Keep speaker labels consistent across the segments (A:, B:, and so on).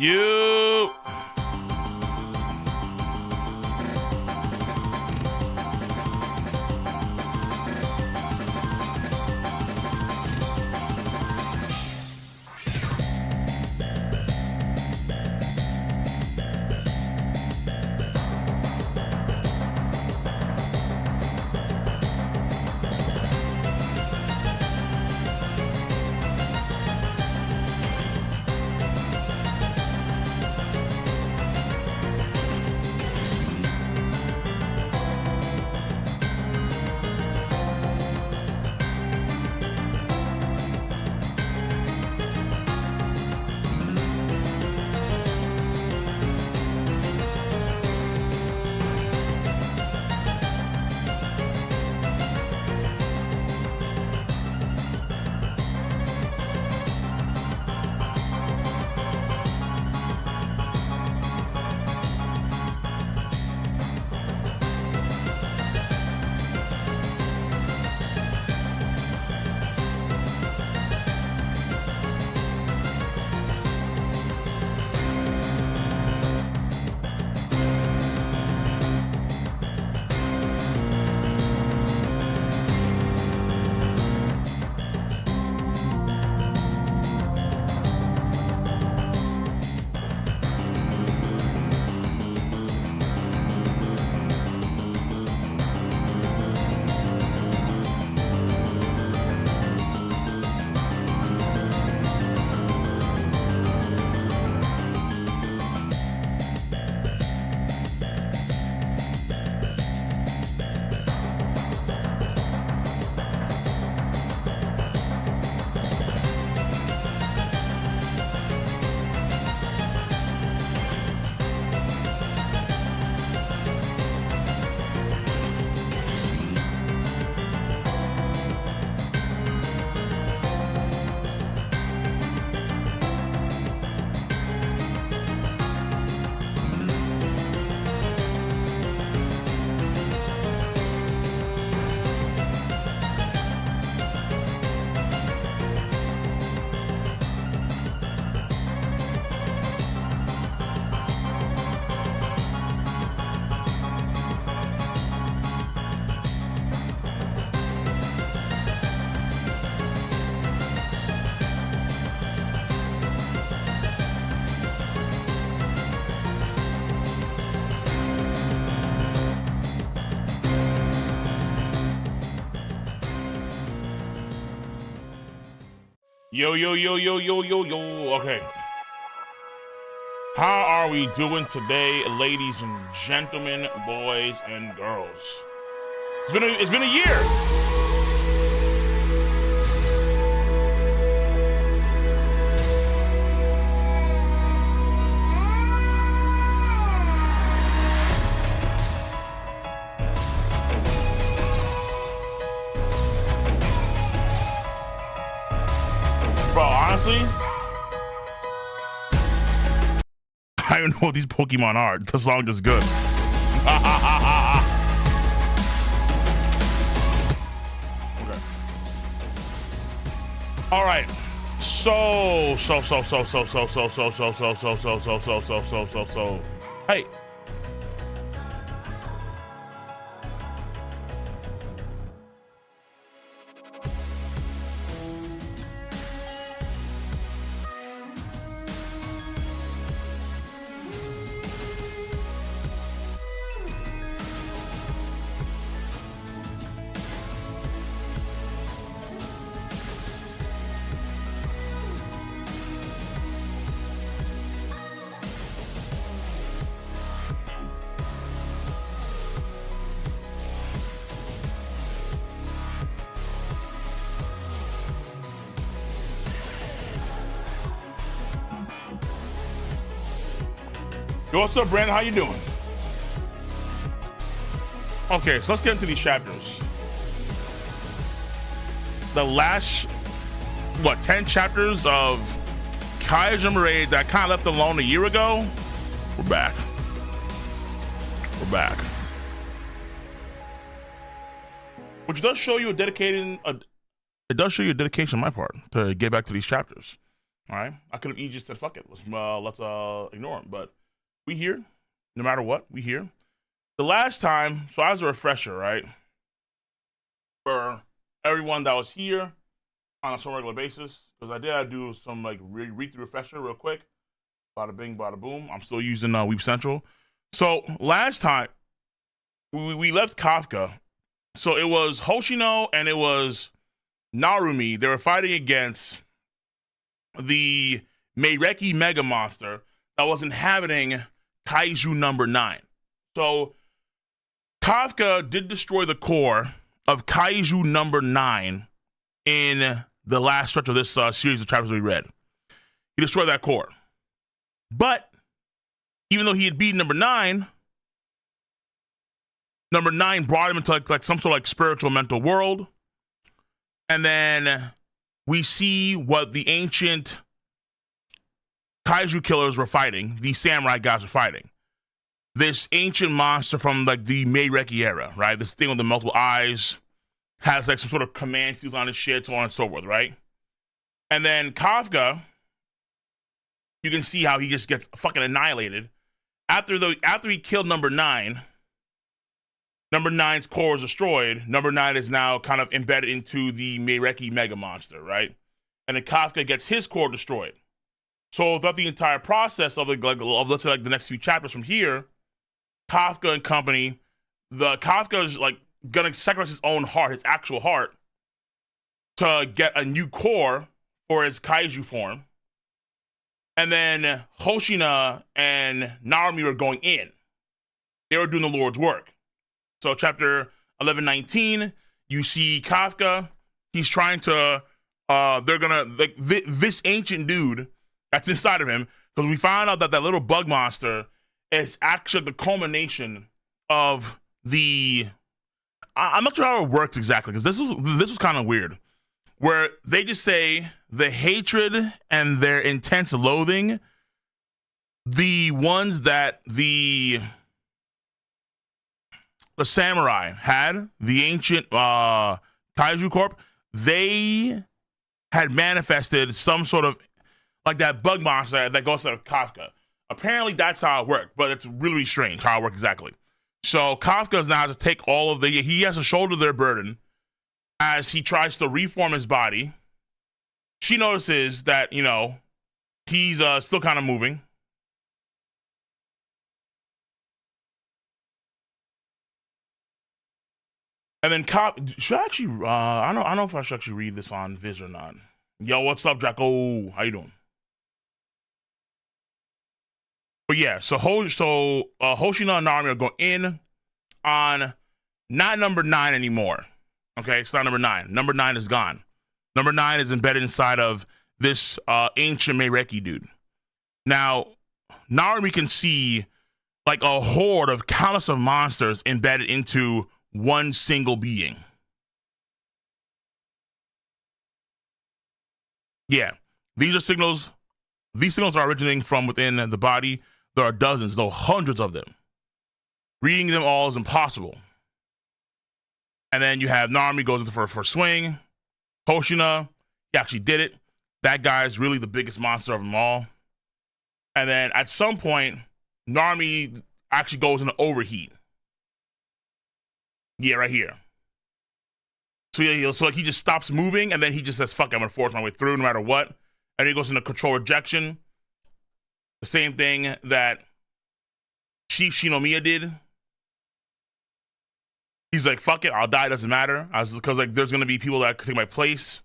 A: You. Yo, yo, yo, yo, yo, yo, yo. Okay. How are we doing today, ladies and gentlemen, boys and girls? It's been a year. Bro, honestly, I don't know what these Pokemon are. This song is good. Okay. All right. So. Hey. Yo, what's up, Brandon? How you doing? Okay, so let's get into these chapters. The last, 10 chapters of Kaiju Meireki that kind of left alone a year ago. We're back. We're back. Which does show you a dedication on my part to get back to these chapters. All right, I could have easily just said fuck it. Let's ignore him, but we here. No matter what, we here. The last time, so as a refresher, right, for everyone that was here on a regular basis, because I did do some like read through refresher real quick. Bada bing, bada boom. I'm still using Weep Central. So last time we left Kafka. So it was Hoshino and it was Narumi. They were fighting against the Meireki mega monster that was inhabiting Kaiju number 9. So Kafka did destroy the core of Kaiju number 9 in the last stretch of this series of chapters we read. He destroyed that core. But even though he had beaten number 9 brought him into like some sort of like spiritual mental world. And then we see what the ancient Kaiju killers were fighting. These samurai guys were fighting. This ancient monster from like the Meireki era, right? This thing with the multiple eyes, has like some sort of command seals on his shit, so on and so forth, right? And then Kafka, you can see how he just gets fucking annihilated. After he killed number 9, number 9's core is destroyed. Number 9 is now kind of embedded into the Meireki mega monster, right? And then Kafka gets his core destroyed. So throughout the entire process of let's say like the next few chapters from here, Kafka and company, Kafka is like gonna sacrifice his own heart, his actual heart, to get a new core for his Kaiju form. And then Hoshina and Narumi were going in. They were doing the Lord's work. So chapter 11-19, you see Kafka. He's trying to, they're gonna, like, this ancient dude that's inside of him, because we found out that little bug monster is actually the culmination of I'm not sure how it works exactly, because this was kind of weird, where they just say the hatred and their intense loathing, the ones that the samurai had, the ancient Kaiju Corp, they had manifested some sort of like that bug monster that goes to Kafka. Apparently that's how it worked, but it's really, really strange how it worked exactly. So Kafka now has to take all of he has to shoulder their burden as he tries to reform his body. She notices that, he's still kind of moving. And then should I actually, I don't know if I should actually read this on Viz or not. Yo, what's up, Draco? How you doing? But yeah, so Hoshino and Narumi are going in on not number 9 anymore. Okay, it's not number 9. Number 9 is gone. Number 9 is embedded inside of this ancient Meireki dude. Now, Narumi can see like a horde of countless of monsters embedded into one single being. Yeah, these are signals. These signals are originating from within the body. There are dozens, though hundreds of them. Reading them all is impossible. And then you have Narumi goes into for a swing. Hoshina, he actually did it. That guy is really the biggest monster of them all. And then at some point, Narumi actually goes into overheat. Yeah, right here. So yeah, so like he just stops moving, and then he just says, "Fuck, I'm gonna force my way through, no matter what." And he goes into control rejection. The same thing that Chief Shinomiya did. He's like, "Fuck it, I'll die. Doesn't matter," because like there's gonna be people that could take my place.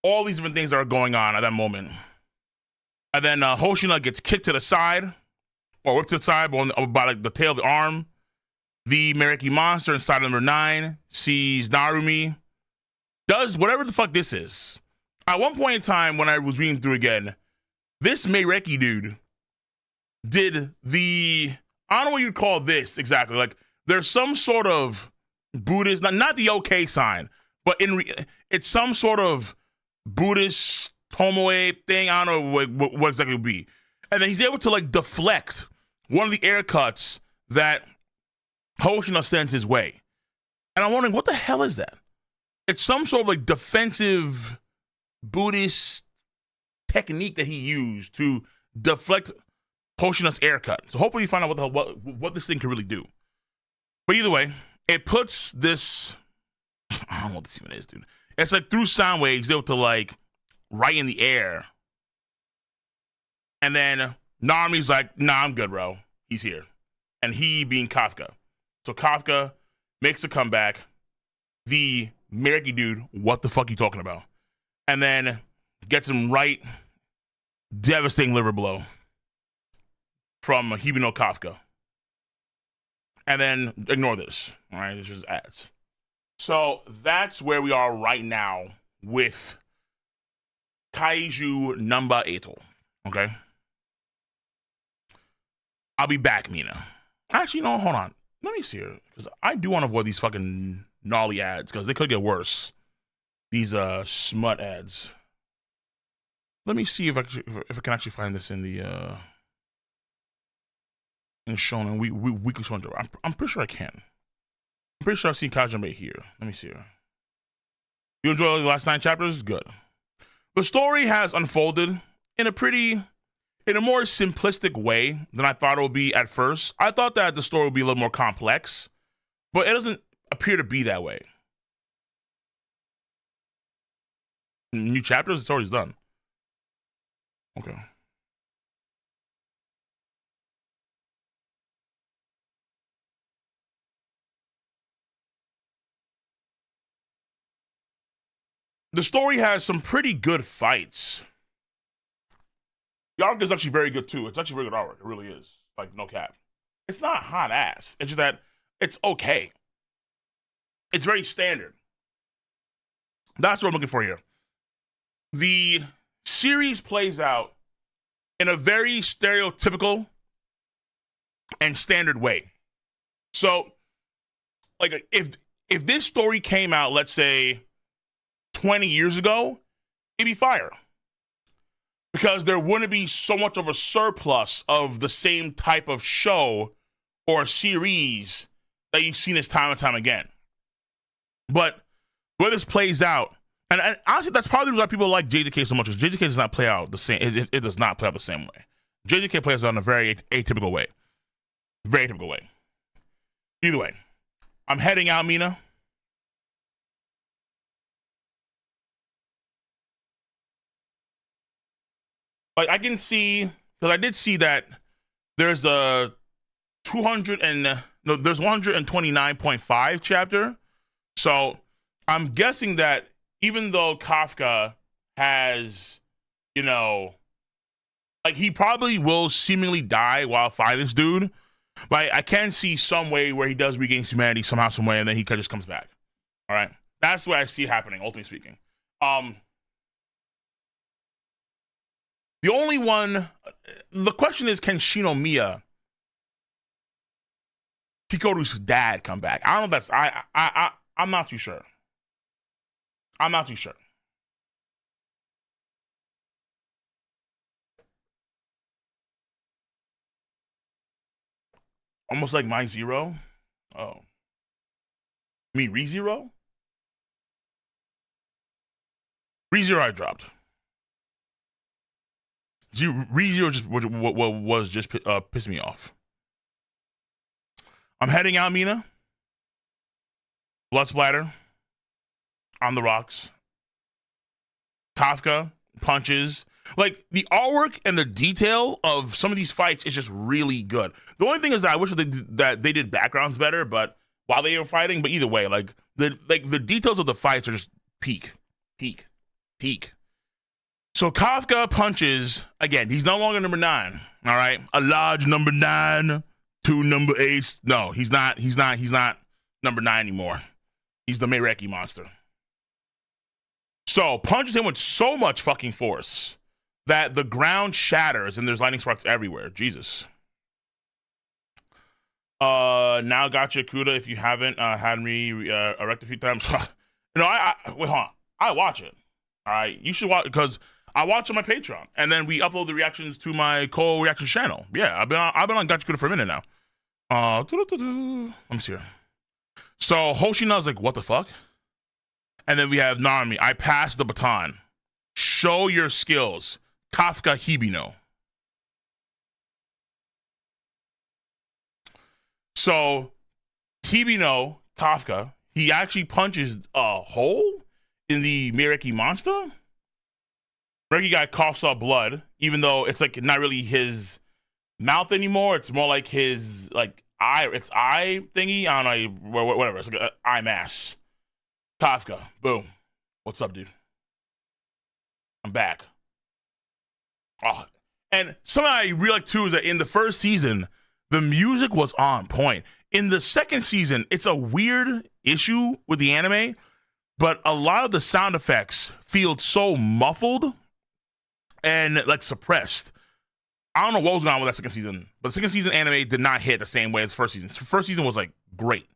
A: All these different things that are going on at that moment. And then Hoshina gets kicked to the side, or whipped to the side by like the tail of the arm. The Meireki monster inside number 9 sees Narumi, does whatever the fuck this is. At one point in time, when I was reading through again, this Meireki dude did I don't know what you'd call this exactly. Like, there's some sort of Buddhist, not the OK sign, but it's some sort of Buddhist tomoe thing. I don't know what exactly it would be. And then he's able to like deflect one of the air cuts that Hoshina sends his way. And I'm wondering, what the hell is that? It's some sort of like defensive Buddhist technique that he used to deflect Hoshina's air cut. So hopefully you find out what this thing can really do. But either way, it puts this, I don't know what this even is, dude. It's like through sound waves, able to like right in the air. And then Narmi's like, nah, I'm good, bro. He's here. And he being Kafka. So Kafka makes a comeback. The Meireki dude, what the fuck are you talking about? And then gets him right, devastating liver blow from Hibino Kafka. And then ignore this. All right, this is ads. So that's where we are right now with Kaiju number 8. Okay? I'll be back, Mina. Actually, no, hold on. Let me see here. Because I do want to avoid these fucking gnarly ads because they could get worse. These smut ads. Let me see if I can actually find this in the in Shonen Weekly Shonen. I'm pretty sure I can. I'm pretty sure I've seen Kaiju number 8 here. Let me see here. You enjoy the last 9 chapters? Good. The story has unfolded in a more simplistic way than I thought it would be at first. I thought that the story would be a little more complex, but it doesn't appear to be that way. New chapters? The story's done. Okay. The story has some pretty good fights. The arc is actually very good too. It's actually very good arc. It really is. Like, no cap. It's not hot ass. It's just that it's okay. It's very standard. That's what I'm looking for here. The series plays out in a very stereotypical and standard way. So, like, if this story came out, let's say, 20 years ago, it'd be fire. Because there wouldn't be so much of a surplus of the same type of show or series that you've seen this time and time again. But where this plays out, and honestly, that's probably why people like JJK so much, is JJK does not play out the same. It does not play out the same way. JJK plays out in a very atypical way. Very atypical way. Either way, I'm heading out, Mina. Like, I can see, because I did see that there's a 129.5 chapter. So I'm guessing that even though Kafka has, you know, like, he probably will seemingly die while fighting this dude, but I can see some way where he does regain humanity somehow, some way, and then he just comes back. All right, that's what I see happening, ultimately speaking. The only one, the question is, can Shinomiya, Kikoru's dad, come back? I don't know if that's, I'm not too sure. I'm not too sure. Almost like my zero. Oh. Me, ReZero? ReZero I dropped. ReZero just was just pissing me off. I'm heading out, Mina. Blood splatter on the rocks. Kafka punches. Like, the artwork and the detail of some of these fights is just really good. The only thing is that I wish that they did backgrounds better, but while they were fighting. But either way, like the details of the fights are just peak. So Kafka punches again. He's no longer number 9. All right, a large number 9, 2 number 8s. No, he's not number 9 anymore. He's the Meireki monster. So punches him with so much fucking force that the ground shatters and there's lightning sparks everywhere. Jesus. Now gotcha, Kuda. If you haven't had me erect a few times, I wait, hold on. I watch it. All right, you should watch, because I watch on my Patreon, and then we upload the reactions to my co-reaction channel. Yeah, I've been on Gotcha Kuda for a minute now. Let me see here. So Hoshina's like, what the fuck? And then we have Narumi. I passed the baton. Show your skills. Kafka Hibino. So Hibino, Kafka, he actually punches a hole in the Meireki monster. Meireki guy coughs up blood, even though it's like not really his mouth anymore. It's more like his eye. It's eye thingy. I don't know, whatever. It's like an eye mass. Kafka, boom. What's up, dude? I'm back. Oh, and something I really like too is that in the first season, the music was on point. In the second season, it's a weird issue with the anime, but a lot of the sound effects feel so muffled and like suppressed. I don't know what was going on with that second season, but the second season anime did not hit the same way as the first season. The first season was like great.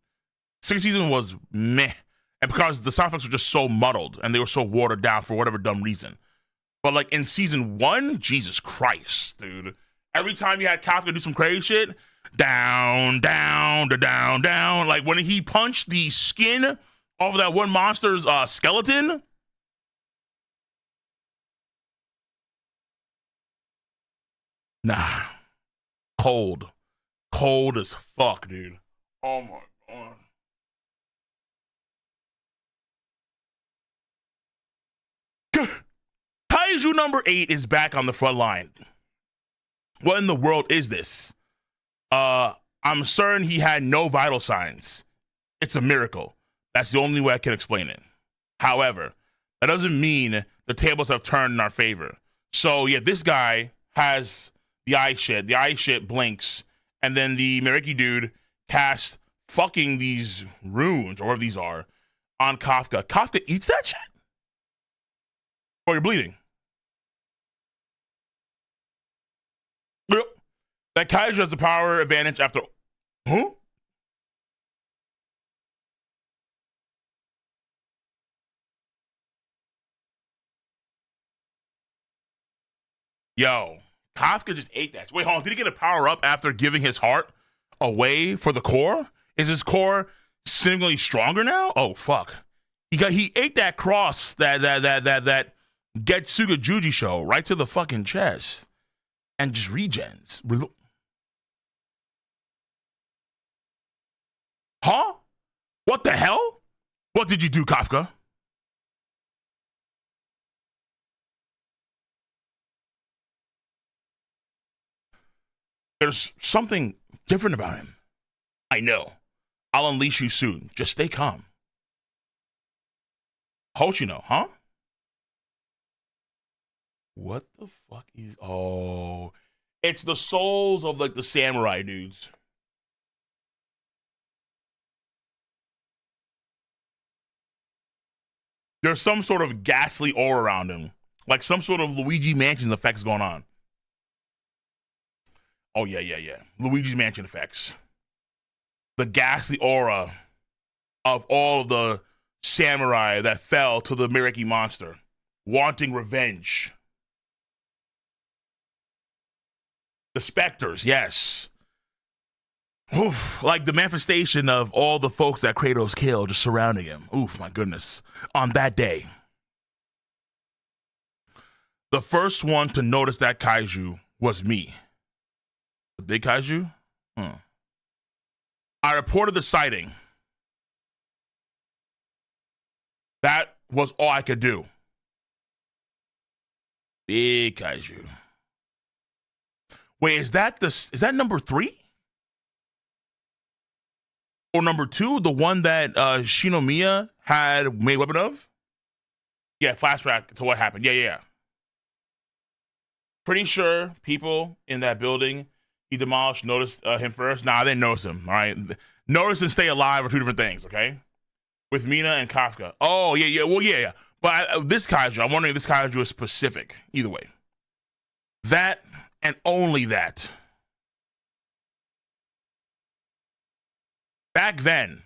A: Second season was meh. And because the sound effects were just so muddled and they were so watered down for whatever dumb reason. But like in season 1, Jesus Christ, dude. Every time you had Kafka do some crazy shit, down, down, down, down. Like when he punched the skin off of that one monster's skeleton. Nah. Cold. Cold as fuck, dude. Oh my God. Kaiju number 8 is back on the front line. What in the world is this? I'm certain he had no vital signs. It's a miracle. That's the only way I can explain it. However, that doesn't mean the tables have turned in our favor. So yeah, this guy has the eye shit. The eye shit blinks, and then the Meireki dude casts fucking these runes, or whatever these are, on Kafka. Kafka eats that shit? Oh, you're bleeding. Yep. That Kaiju has the power advantage after... Huh? Yo, Kafka just ate that. Wait, hold on. Did he get a power up after giving his heart away for the core? Is his core significantly stronger now? Oh, fuck. He ate that cross, that Getsuga Juji show right to the fucking chest. And just regens. Huh? What the hell? What did you do, Kafka? There's something different about him. I know. I'll unleash you soon. Just stay calm. Hoshino, huh? What the fuck is... Oh. It's the souls of, like, the samurai dudes. There's some sort of ghastly aura around him. Like some sort of Luigi Mansion effects going on. Oh, yeah. Luigi's Mansion effects. The ghastly aura of all of the samurai that fell to the Meireki monster, wanting revenge. The specters, yes. Oof, like the manifestation of all the folks that Kratos killed just surrounding him. Oof, my goodness. On that day, the first one to notice that kaiju was me. The big kaiju? I reported the sighting. That was all I could do. Big kaiju. Wait, is that number 3? Or number 2, the one that Shinomiya had made weapon of? Yeah, flashback to what happened. Yeah. Pretty sure people in that building he demolished noticed him first. Nah, I didn't notice him. All right, notice and stay alive are 2 different things. Okay, with Mina and Kafka. Oh yeah. Well, yeah. But this kaiju, I'm wondering if this kaiju is specific. Either way, that and only that. Back then,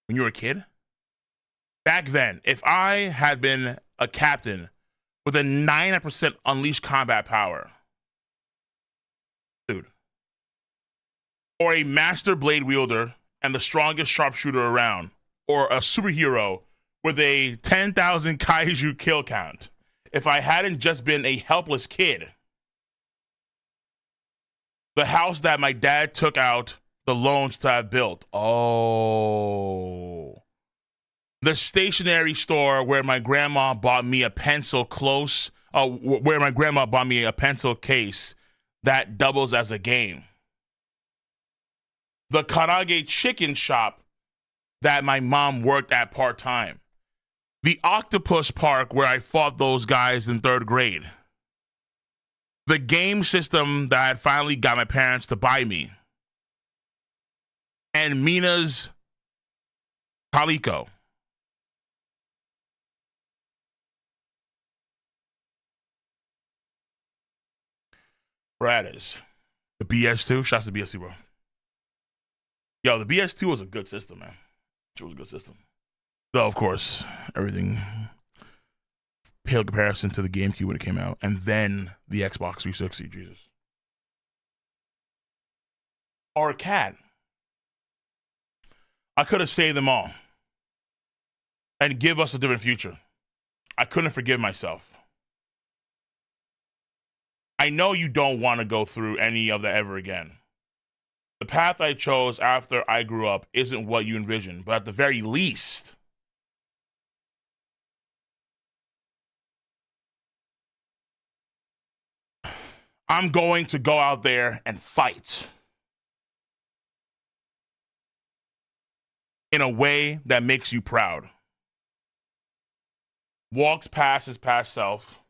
A: when you were a kid, if I had been a captain with a 99% unleashed combat power, dude, or a master blade wielder and the strongest sharpshooter around, or a superhero with a 10,000 kaiju kill count, if I hadn't just been a helpless kid. The house that my dad took out the loans to have built. Oh. The stationery store where my grandma bought me a pencil case that doubles as a game. The karage chicken shop that my mom worked at part-time. The octopus park where I fought those guys in 3rd grade. The game system that I had finally got my parents to buy me. And Mina's Calico. Brad is. The BS2? Shouts to BS2, bro. Yo, the BS2 was a good system, man. It was a good system. Though, of course, everything pale comparison to the GameCube when it came out. And then the Xbox 360, Jesus. Or a cat. I could have saved them all. And give us a different future. I couldn't forgive myself. I know you don't want to go through any of that ever again. The path I chose after I grew up isn't what you envisioned, but at the very least, I'm going to go out there and fight in a way that makes you proud. Walks past his past self.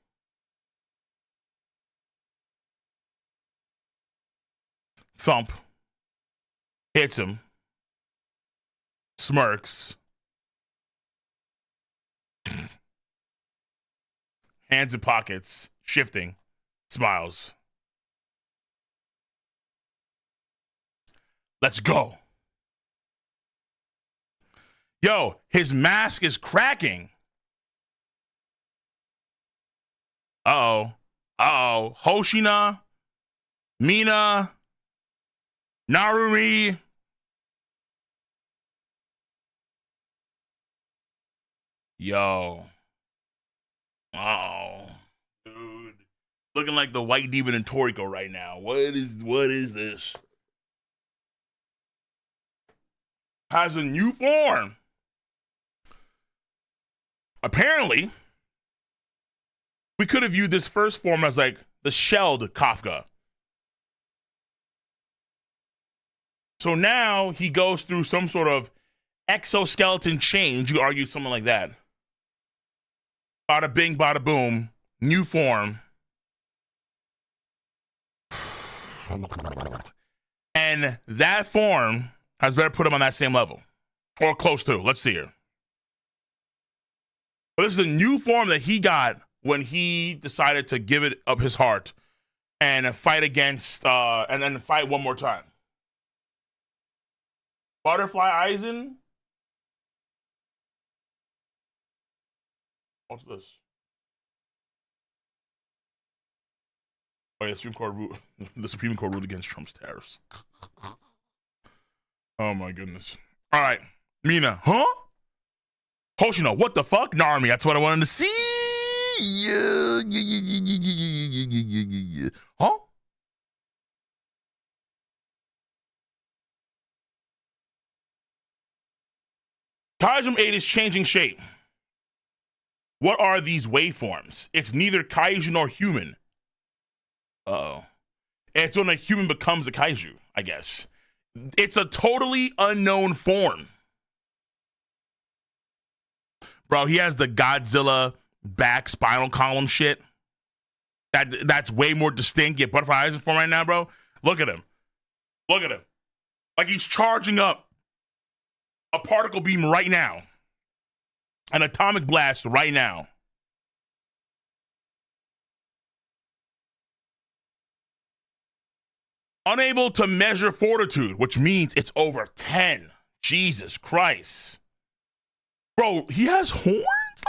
A: Thump. Hits him. Smirks. Hands in pockets. Shifting. Smiles. Let's go. Yo, his mask is cracking. Uh-oh. Uh-oh. Hoshina. Mina. Narumi. Yo. Oh. Dude. Looking like the white demon in Toriko right now. What is this? Has a new form. Apparently, we could have viewed this first form as like the shelled Kafka. So now he goes through some sort of exoskeleton change. You argued something like that. Bada bing, bada boom. New form. And that form has better put him on that same level. Or close to. Let's see here. But this is a new form that he got when he decided to give it up his heart and fight against, and then fight one more time. Butterfly Eisen? What's this? Oh yeah, the Supreme Court ruled against Trump's tariffs. Oh my goodness. All right, Mina, huh? Hoshino, what the fuck? Narumi, that's what I wanted to see. Huh? Kaiju 8 is changing shape. What are these waveforms? It's neither kaiju nor human. Uh-oh. It's when a human becomes a kaiju, I guess. It's a totally unknown form. Bro, he has the Godzilla back spinal column shit. That's way more distinct. Get Butterfly Eisen form right now, bro. Look at him. Look at him. Like he's charging up a particle beam right now. An atomic blast right now. Unable to measure fortitude, which means it's over 10. Jesus Christ. Bro, he has horns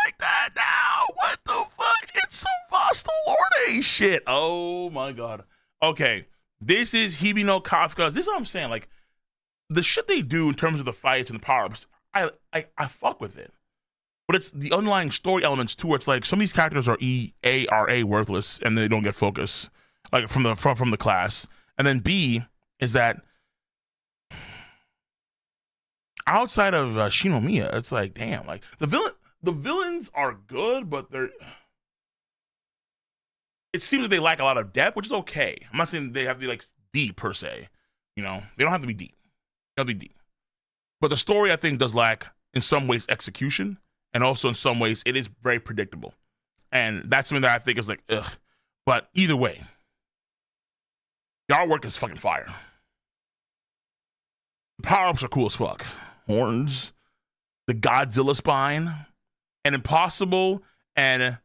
A: like that now. What the fuck? It's some Vostal Lorde shit. Oh my God. Okay. This is Hibino Kafka's. This is what I'm saying. Like, the shit they do in terms of the fights and the power-ups, I fuck with it. but it's the underlying story elements too. Where it's like some of these characters are A worthless and they don't get focus like from the class, and then B is that outside of Shinomiya, it's like damn, like the villains are good, but it seems that they lack a lot of depth, which is okay. I'm not saying they have to be like deep per se, you know, they don't have to be deep. They have to be deep, but the story I think does lack in some ways execution. And also in some ways, it is very predictable. And that's something that I think is like, ugh. But either way, the artwork is fucking fire. The power-ups are cool as fuck. Horns, the Godzilla spine, and impossible and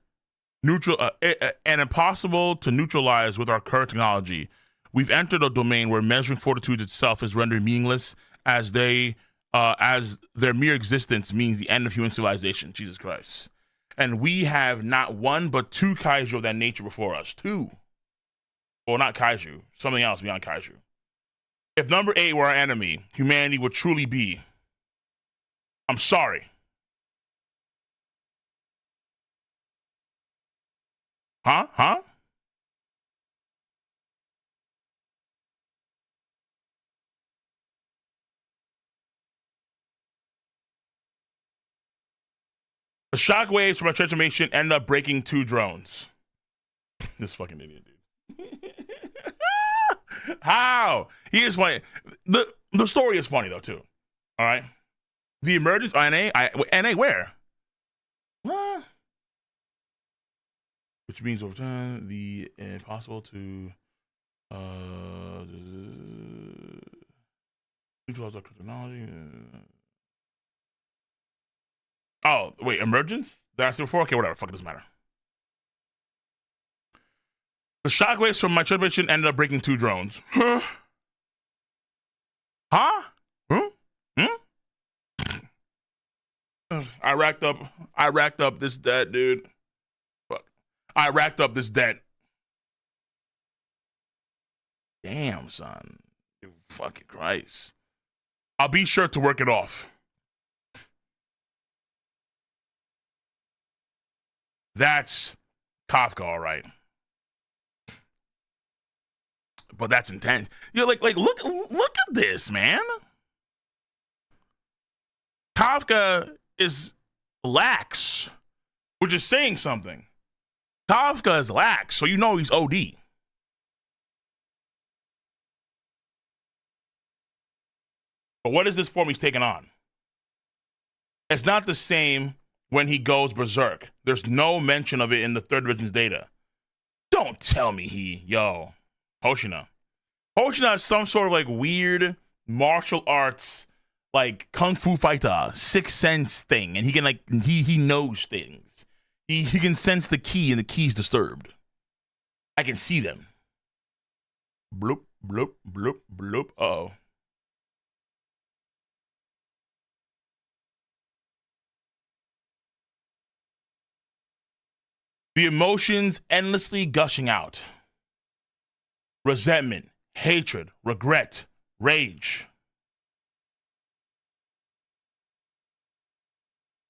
A: impossible to neutralize with our current technology. We've entered a domain where measuring fortitude itself is rendered meaningless as their mere existence means the end of human civilization. Jesus Christ. And we have not one, but two kaiju of that nature before us. Two. Well, not kaiju. Something else beyond kaiju. If number 8 were our enemy, humanity would truly be... I'm sorry. Huh? The shockwaves from our transformation ended up breaking 2 drones. This fucking idiot, dude. How? He is funny. The story is funny though too. All right. The emergence. NA where? Which means over time the impossible to neutralize our technology. Oh, wait, emergence? Did I say before? Okay, whatever. Fuck, it doesn't matter. The shockwaves from my transmission ended up breaking 2 drones. Huh? Huh? I racked up this debt, dude. Fuck. I racked up this debt. Damn, son. Dude, fucking Christ. I'll be sure to work it off. That's Kafka, all right. But that's intense. You're like look at this, man. Kafka is lax, which is saying something. Kafka is lax, so you know he's OD. But what is this form he's taking on? It's not the same when he goes berserk. There's no mention of it in the 3rd division's data. Don't tell me Hoshina. Hoshina is some sort of like weird martial arts, like kung fu fighter, 6th sense thing, and he can he knows things. He can sense the key, and the key's disturbed. I can see them. Bloop, bloop, bloop, bloop. Uh-oh. The emotions endlessly gushing out. Resentment, hatred, regret, rage.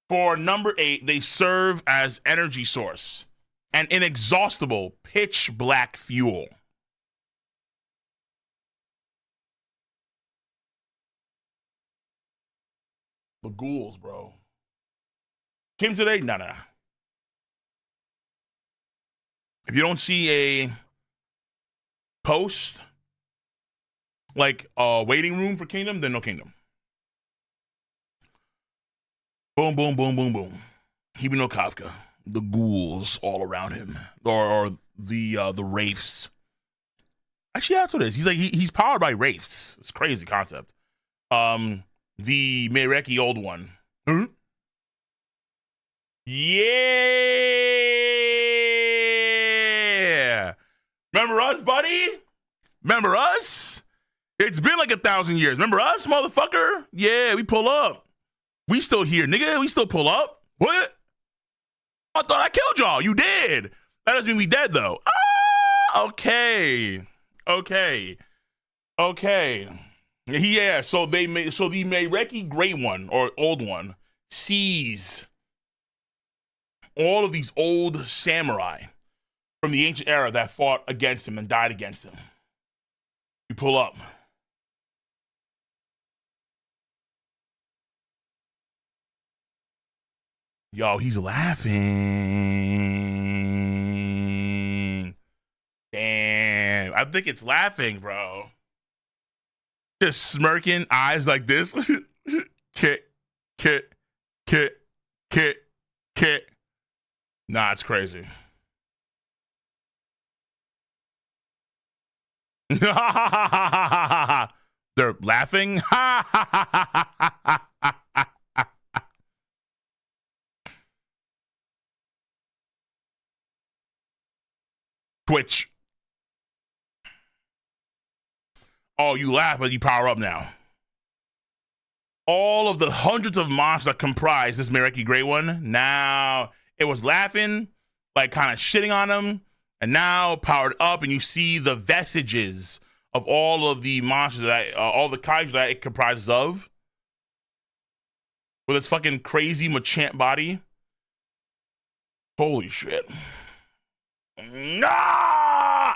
A: For number 8, they serve as energy source, an inexhaustible pitch black fuel. The ghouls, bro. Came today? Nah. If you don't see a post, like a waiting room for Kingdom, then no Kingdom. Boom, boom, boom, boom, boom. Hibino Kafka. The ghouls all around him. Or the wraiths. Actually, that's what it is. He's powered by wraiths. It's a crazy concept. The Meireki old one. Huh? Yeah. Remember us, buddy? Remember us? It's been like 1,000 years. Remember us, motherfucker? Yeah, we pull up. We still here, nigga. We still pull up. What? I thought I killed y'all. You did. That doesn't mean we dead, though. Ah, okay. Yeah, so the Meireki Great One, or Old One, sees all of these old samurai from the ancient era that fought against him and died against him. You pull up. Yo, he's laughing. Damn, I think it's laughing, bro. Just smirking, eyes like this. Kit. Nah, it's crazy. They're laughing. Twitch. Oh, you laugh, but you power up now. All of the hundreds of monsters that comprise this Meireki Great One, now it was laughing, like kind of shitting on him, and now powered up, and you see the vestiges of all of the monsters that, all the kaiju that it comprises of, with its fucking crazy Machamp body. Holy shit. Nah!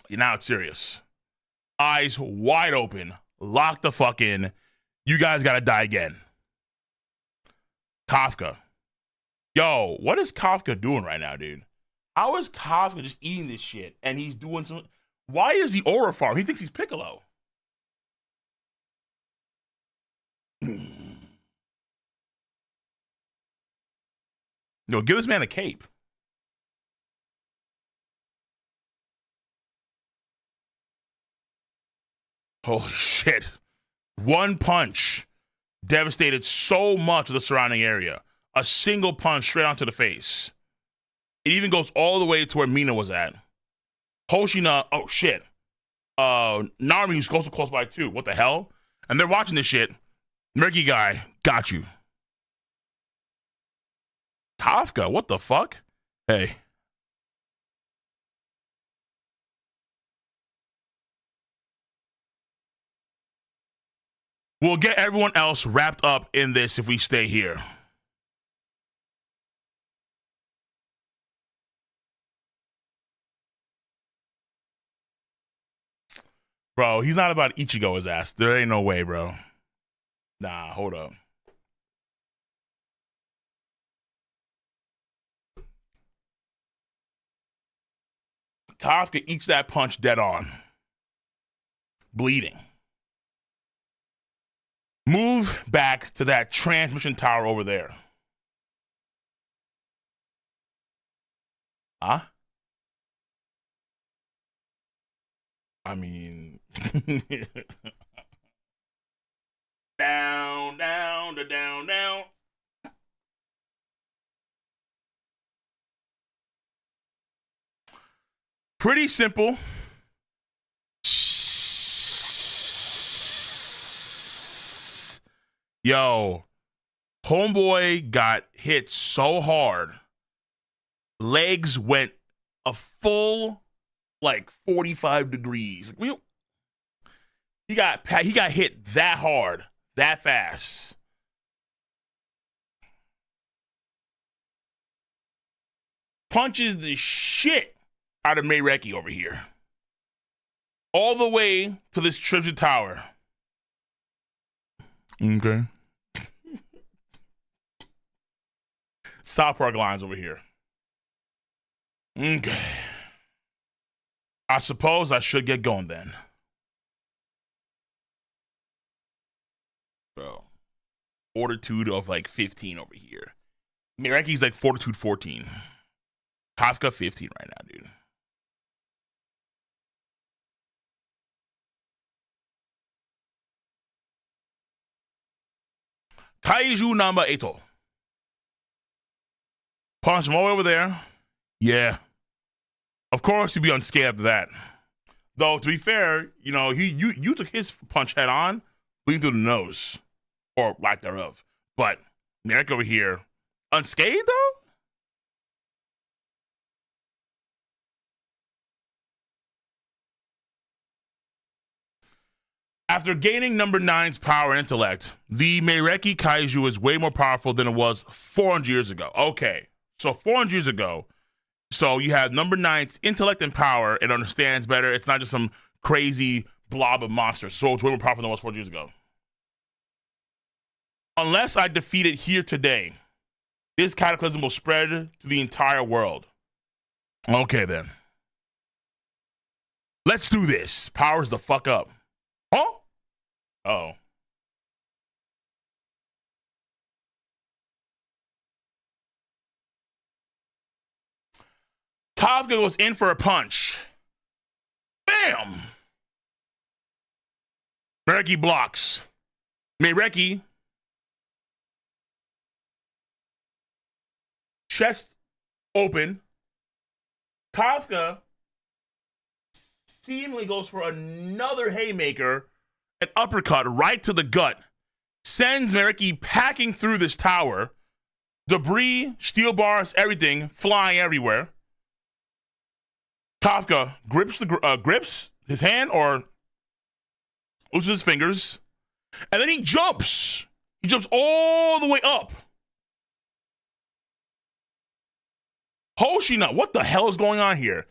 A: Now it's serious. Eyes wide open. Lock the fuck in. You guys gotta die again. Kafka. Yo, what is Kafka doing right now, dude? How is Kafka just eating this shit and he's doing some... Why is he aura farm? He thinks he's Piccolo. No, give this man a cape. Holy shit. One punch devastated so much of the surrounding area. A single punch straight onto the face. It even goes all the way to where Mina was at. Hoshina, oh shit. Narumi's close by too. What the hell? And they're watching this shit. Meireki guy, got you. Kafka, what the fuck? Hey. We'll get everyone else wrapped up in this if we stay here. Bro, he's not about Ichigo his ass. There ain't no way, bro. Nah, hold up. Kafka eats that punch dead on. Bleeding. Move back to that transmission tower over there. Huh? I mean... down. Pretty simple. Yo, homeboy got hit so hard. Legs went a full, like, 45 degrees. He got hit that hard, that fast. Punches the shit out of Meireki over here. All the way to this treasure tower. Okay. South Park lines over here. Okay. I suppose I should get going then. Bro. Fortitude of like 15 over here. Meireki's like fortitude 14. Kafka 15 right now, dude. Kaiju number 8. Punch him all the way over there. Yeah. Of course he'd be unscathed after that. Though, to be fair, you know, you took his punch head on, bleeding through the nose. Or lack thereof. But Meireki over here, unscathed though? After gaining number nine's power and intellect, the Meireki Kaiju is way more powerful than it was 400 years ago. Okay, so 400 years ago, so you have number nine's intellect and power. It understands better. It's not just some crazy blob of monsters. So it's way more powerful than it was 400 years ago. Unless I defeat it here today, this cataclysm will spread to the entire world. Okay, then. Let's do this. Powers the fuck up. Huh? Oh. Kafka goes in for a punch. Bam! Meireki blocks. Meireki. Chest open. Kafka seemingly goes for another haymaker, an uppercut right to the gut, sends Meireki packing through this tower, debris, steel bars, everything flying everywhere. Kafka grips his hand or loses his fingers, and then he jumps. He jumps all the way up. Hoshina, what the hell is going on here?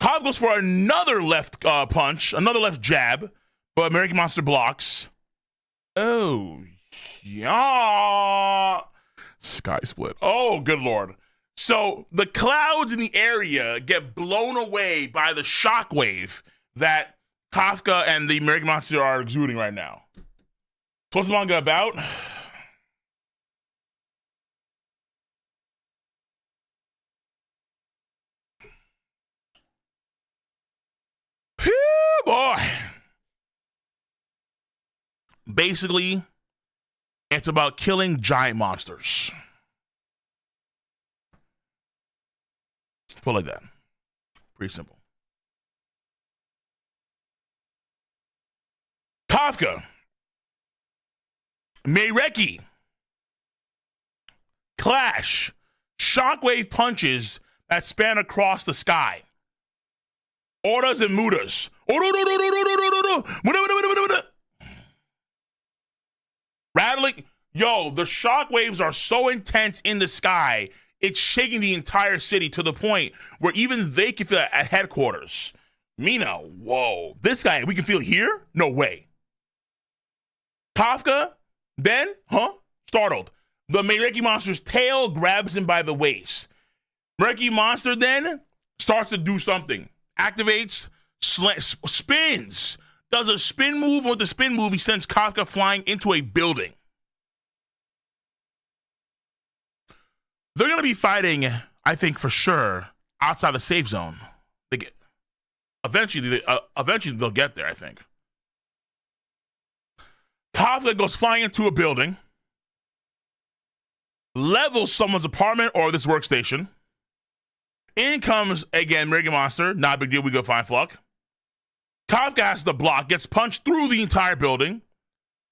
A: Kafka goes for another left punch, another left jab, but Meireki Monster blocks. Oh, yeah. Sky split. Oh, good lord. So the clouds in the area get blown away by the shockwave that Kafka and the Meireki Monster are exuding right now. So what's the manga about? Boy. Basically, it's about killing giant monsters. Put it like that. Pretty simple. Kafka. Meireki. Clash. Shockwave punches that span across the sky. Orders and mudas. Rattling. Yo, the shockwaves are so intense in the sky, it's shaking the entire city to the point where even they can feel it at headquarters. Mina, whoa. This guy, we can feel here? No way. Kafka, then, startled. The Meireki Monster's tail grabs him by the waist. Meireki Monster then starts to do something. Activates, spins, does a spin move. With the spin move, he sends Kafka flying into a building. They're going to be fighting, I think, for sure, outside the safe zone. Eventually they'll get there, I think. Kafka goes flying into a building, levels someone's apartment or this workstation. In comes, again, Meireki Monster. Not a big deal. We go find Fluck. Kafka has the block, gets punched through the entire building.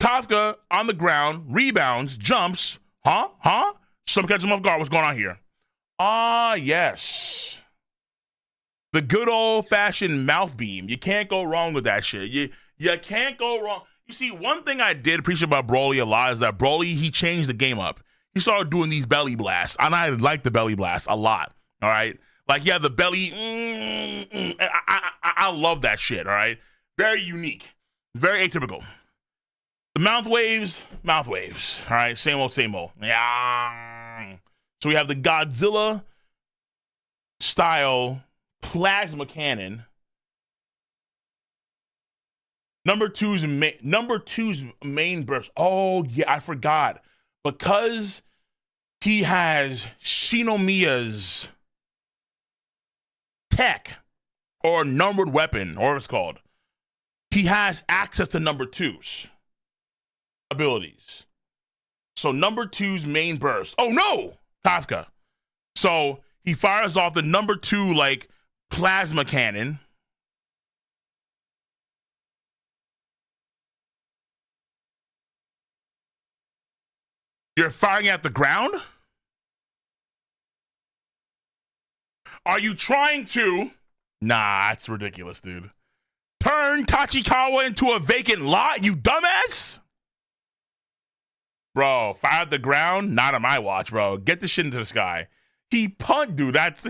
A: Kafka on the ground, rebounds, jumps. Some catch him off guard. What's going on here? Ah, yes. The good old-fashioned mouth beam. You can't go wrong with that shit. You can't go wrong. You see, one thing I did appreciate about Broly a lot is that Broly, he changed the game up. He started doing these belly blasts, and I like the belly blast a lot, all right? Like, yeah, the belly, I love that shit, all right? Very unique, very atypical. The mouth waves, all right? Same old, same old. Yeah. So we have the Godzilla style plasma cannon. Number two's main burst. Oh, yeah, I forgot. Because he has Shinomiya's tech or numbered weapon, or what it's called, he has access to number two's abilities. So number two's main burst. Oh no, Kafka. So he fires off the number two like plasma cannon. You're firing at the ground? Are you trying to? Nah, it's ridiculous, dude. Turn turned Tachikawa into a vacant lot, you dumbass? Bro, fire at the ground? Not on my watch, bro. Get the shit into the sky. He punt, dude. That's...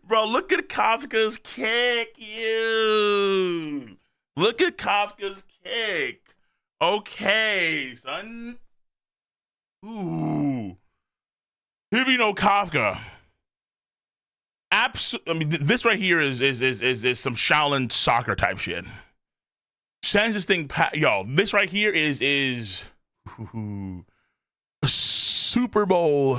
A: Bro, look at Kafka's kick, you. Look at Kafka's kick. Okay, son. Ooh. Here we know Kafka. I mean, this right here is some Shaolin soccer type shit. Sends this thing, yo. This right here is a Super Bowl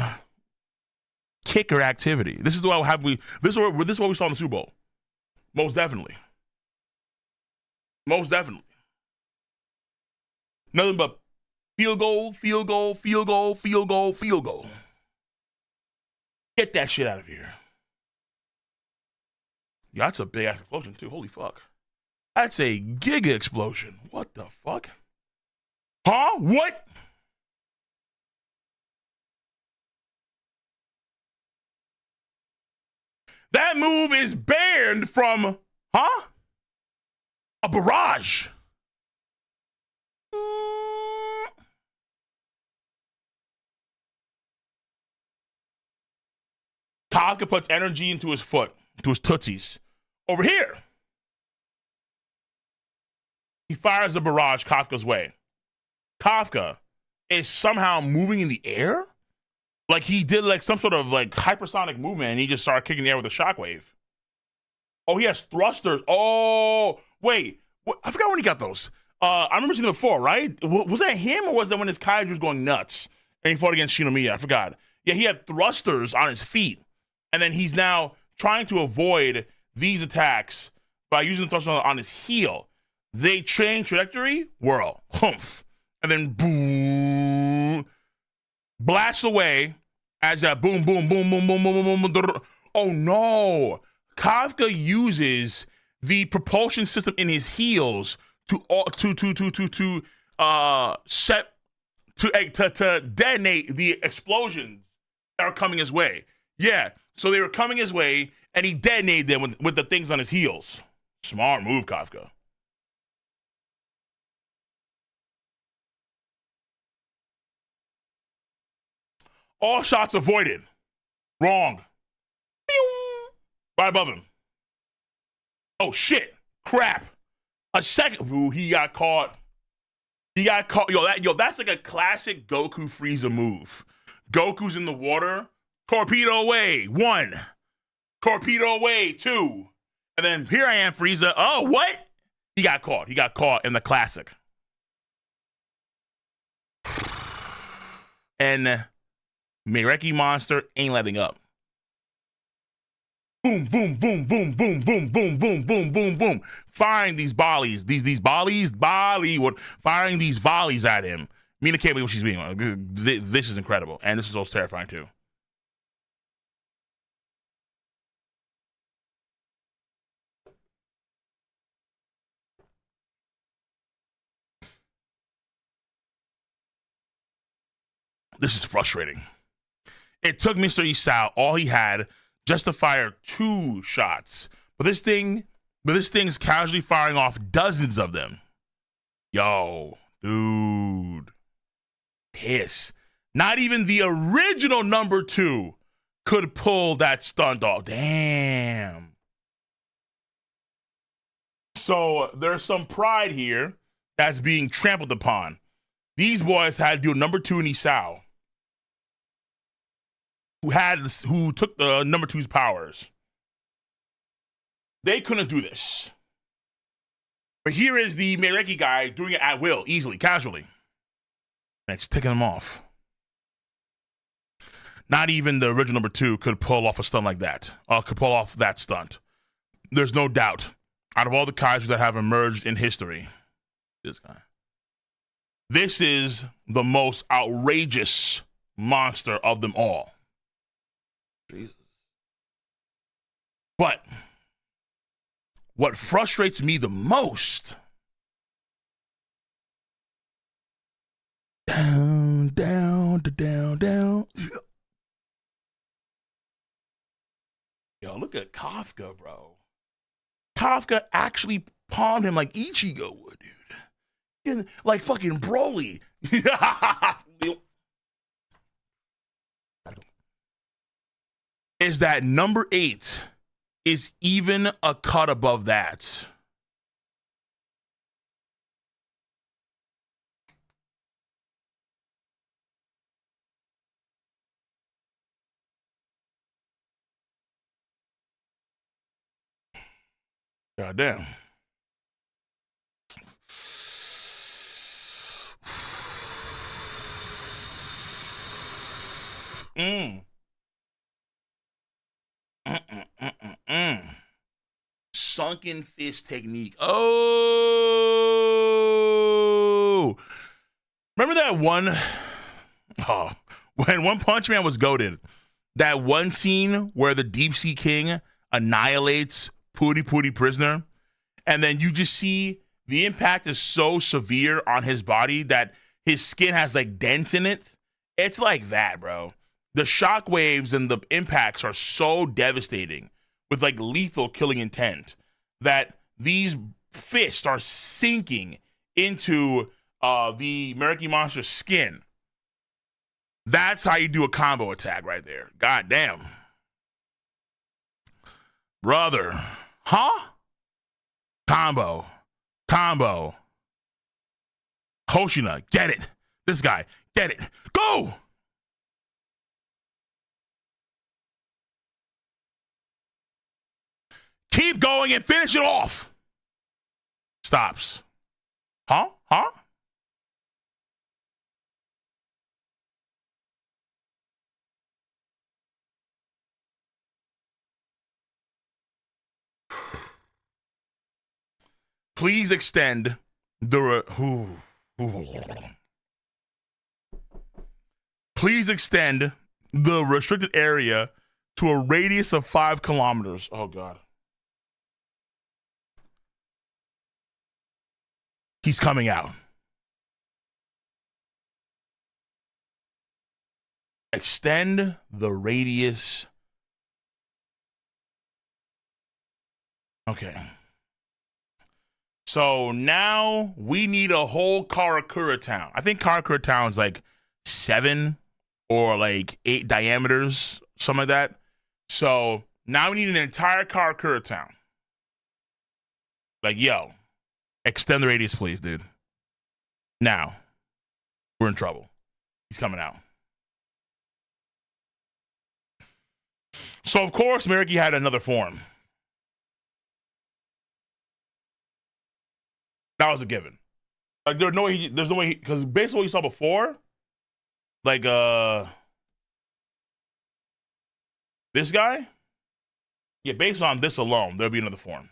A: kicker activity. This is what this is what we saw in the Super Bowl. Most definitely. Most definitely. Nothing but field goal, field goal, field goal, field goal, field goal. Get that shit out of here. Yeah, that's a big ass explosion too. Holy fuck. That's a giga explosion. What the fuck? Huh? What? That move is banned from, huh? A barrage. Kafka puts energy into his foot, to his tootsies. Over here. He fires a barrage Kafka's way. Kafka is somehow moving in the air? Like he did like some sort of like hypersonic movement and he just started kicking the air with a shockwave. Oh, he has thrusters. Oh, wait. I forgot when he got those. I remember seeing them before, right? Was that him or was that when his Kaiju was going nuts and he fought against Shinomiya? I forgot. Yeah, he had thrusters on his feet. And then he's now trying to avoid these attacks by using the thruster on his heel. They change trajectory, whirl, humph, and then boom, blast away as that boom, boom, boom, boom, boom, boom, boom, boom. Oh no! Kafka uses the propulsion system in his heels to detonate the explosions that are coming his way. Yeah. So they were coming his way, and he detonated them with the things on his heels. Smart move, Kafka. All shots avoided. Wrong. Right above him. Oh, shit. Crap. A second. Ooh, he got caught. He got caught. Yo, that's like a classic Goku Frieza move. Goku's in the water. Torpedo away, 1. Torpedo away, 2. And then here I am, Frieza. Oh, what? He got caught. He got caught in the classic. And Meireki monster ain't letting up. Boom, boom, boom, boom, boom, boom, boom, boom, boom, boom, boom. Firing these volleys. These volleys, Bollywood. Firing these volleys at him. Mina can't believe what she's being. This is incredible. And this is also terrifying, too. This is frustrating. It took Mr. Isao all he had just to fire 2 shots. But this thing's casually firing off dozens of them. Yo, dude. Piss. Not even the original number 2 could pull that stunt off. Damn. So there's some pride here that's being trampled upon. These boys had to do number 2 in Isao, who took the number 2's powers. They couldn't do this. But here is the Meireki guy doing it at will, easily, casually. And it's ticking him off. Not even the original number 2 could pull off a stunt like that. Could pull off that stunt. There's no doubt. Out of all the Kaiju that have emerged in history, this guy. This is the most outrageous monster of them all. Jesus. But what frustrates me the most, down. Yo, look at Kafka, bro. Kafka actually palmed him like Ichigo would, dude. Like fucking Broly. Is that number 8 is even a cut above that. God damn. Sunken fist technique. Oh, remember that one? Oh, when One Punch Man was goated, that one scene where the Deep Sea King annihilates Puri Prisoner, and then you just see the impact is so severe on his body that his skin has like dents in it. It's like that, bro. The shockwaves and the impacts are so devastating with like lethal killing intent that these fists are sinking into the Meireki monster's skin. That's how you do a combo attack right there. God damn. Brother. Huh? Combo. Hoshina, get it. This guy, get it. Go! Keep going and finish it off. Stops. Huh? Please extend the Please extend the restricted area to a radius of 5 kilometers. Oh God. He's coming out. Extend the radius. Okay. So now we need a whole Karakura town. I think Karakura town is like 7 or like 8 diameters, something like that. So now we need an entire Karakura town. Like, yo, extend the radius, please, dude. Now, we're in trouble. He's coming out. So, of course, Meireki had another form. That was a given. Like, there's no way, because based on what you saw before, like, this guy, yeah, based on this alone, there'll be another form.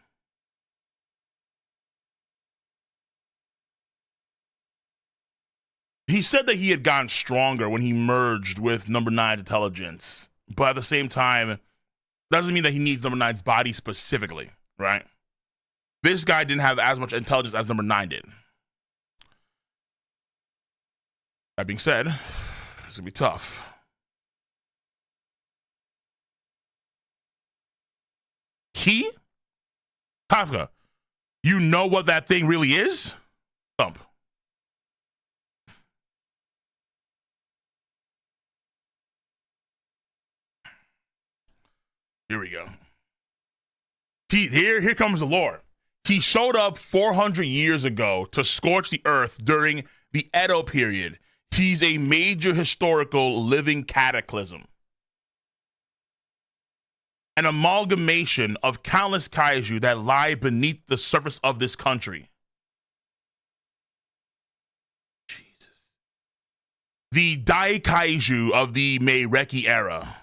A: He said that he had gotten stronger when he merged with number 9's intelligence, but at the same time, doesn't mean that he needs number 9's body specifically, right? This guy didn't have as much intelligence as number 9 did. That being said, it's gonna be tough. Kafka, you know what that thing really is? Thump. Here we go. Here comes the lore. He showed up 400 years ago to scorch the earth during the Edo period. He's a major historical living cataclysm. An amalgamation of countless kaiju that lie beneath the surface of this country. Jesus. The Dai Kaiju of the Meireki era.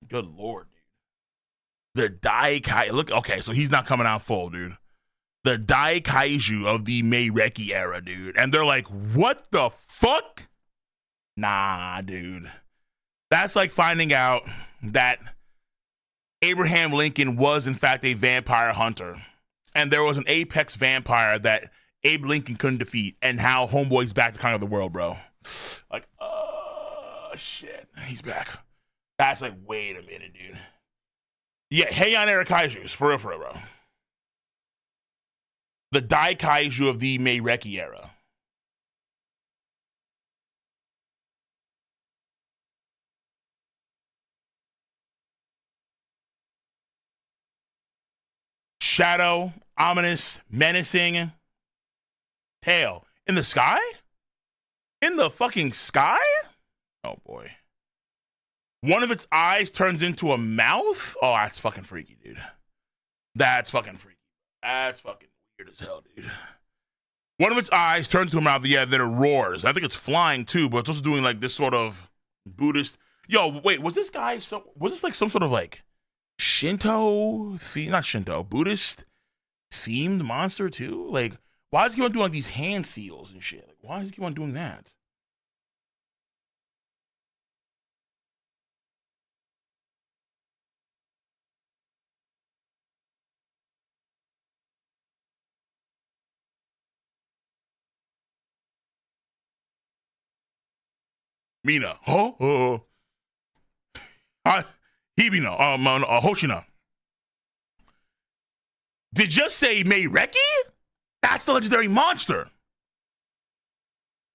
A: Good Lord, dude. The Dai Kaiju. Look, okay, so he's not coming out full, dude. The Dai Kaiju of the Meireki era, dude. And they're like, what the fuck? Nah, dude. That's like finding out that Abraham Lincoln was, in fact, a vampire hunter. And there was an apex vampire that Abe Lincoln couldn't defeat. And how Homeboy's back to conquer the world, bro. Like, oh, shit. He's back. That's like, wait a minute, dude. Yeah, Heian era Kaijus, for real, bro. The Dai Kaiju of the Meireki era. Shadow, ominous, menacing, tail. In the sky? In the fucking sky? Oh boy. One of its eyes turns into a mouth? Oh, that's fucking freaky, dude. That's fucking freaky. That's fucking weird as hell, dude. One of its eyes turns to a mouth, yeah, then it roars. I think it's flying too, but it's also doing like this sort of Buddhist. Yo, wait, was this like some sort of like Shinto not Shinto, Buddhist themed monster too? Like, why does he keep on doing like these hand seals and shit? Like, why does he keep on doing that? Mina, huh? Hibina, Hoshina. Did you say Meireki? That's the legendary monster.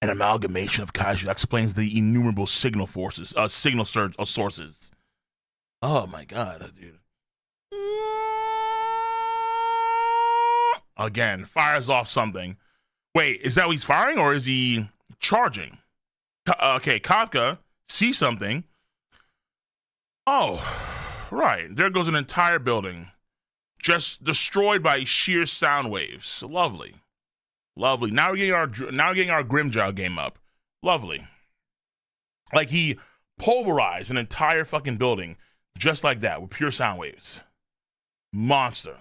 A: An amalgamation of kaiju that explains the innumerable signal sources. Oh my god, dude. Again, fires off something. Wait, is that what he's firing or is he charging? Okay, Kafka sees something. Oh, right. There goes an entire building. Just destroyed by sheer sound waves. Lovely. Lovely. Now we're getting our Grimjaw game up. Lovely. Like he pulverized an entire fucking building just like that with pure sound waves. Monster.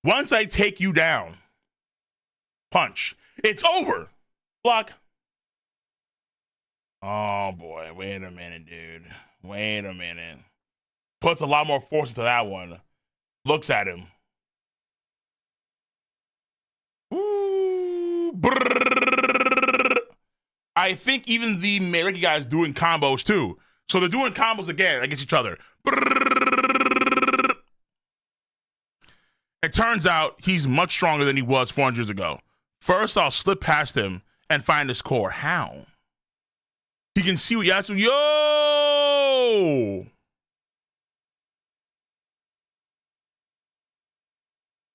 A: Once I take you down, punch. It's over. Block. Oh boy, wait a minute, dude. Wait a minute. Puts a lot more force into that one. Looks at him. Ooh, I think even the Meireki guys doing combos too. So they're doing combos again against each other. It turns out he's much stronger than he was 400 years ago. First, I'll slip past him and find his core. How? He can see what Yatsu. Yo!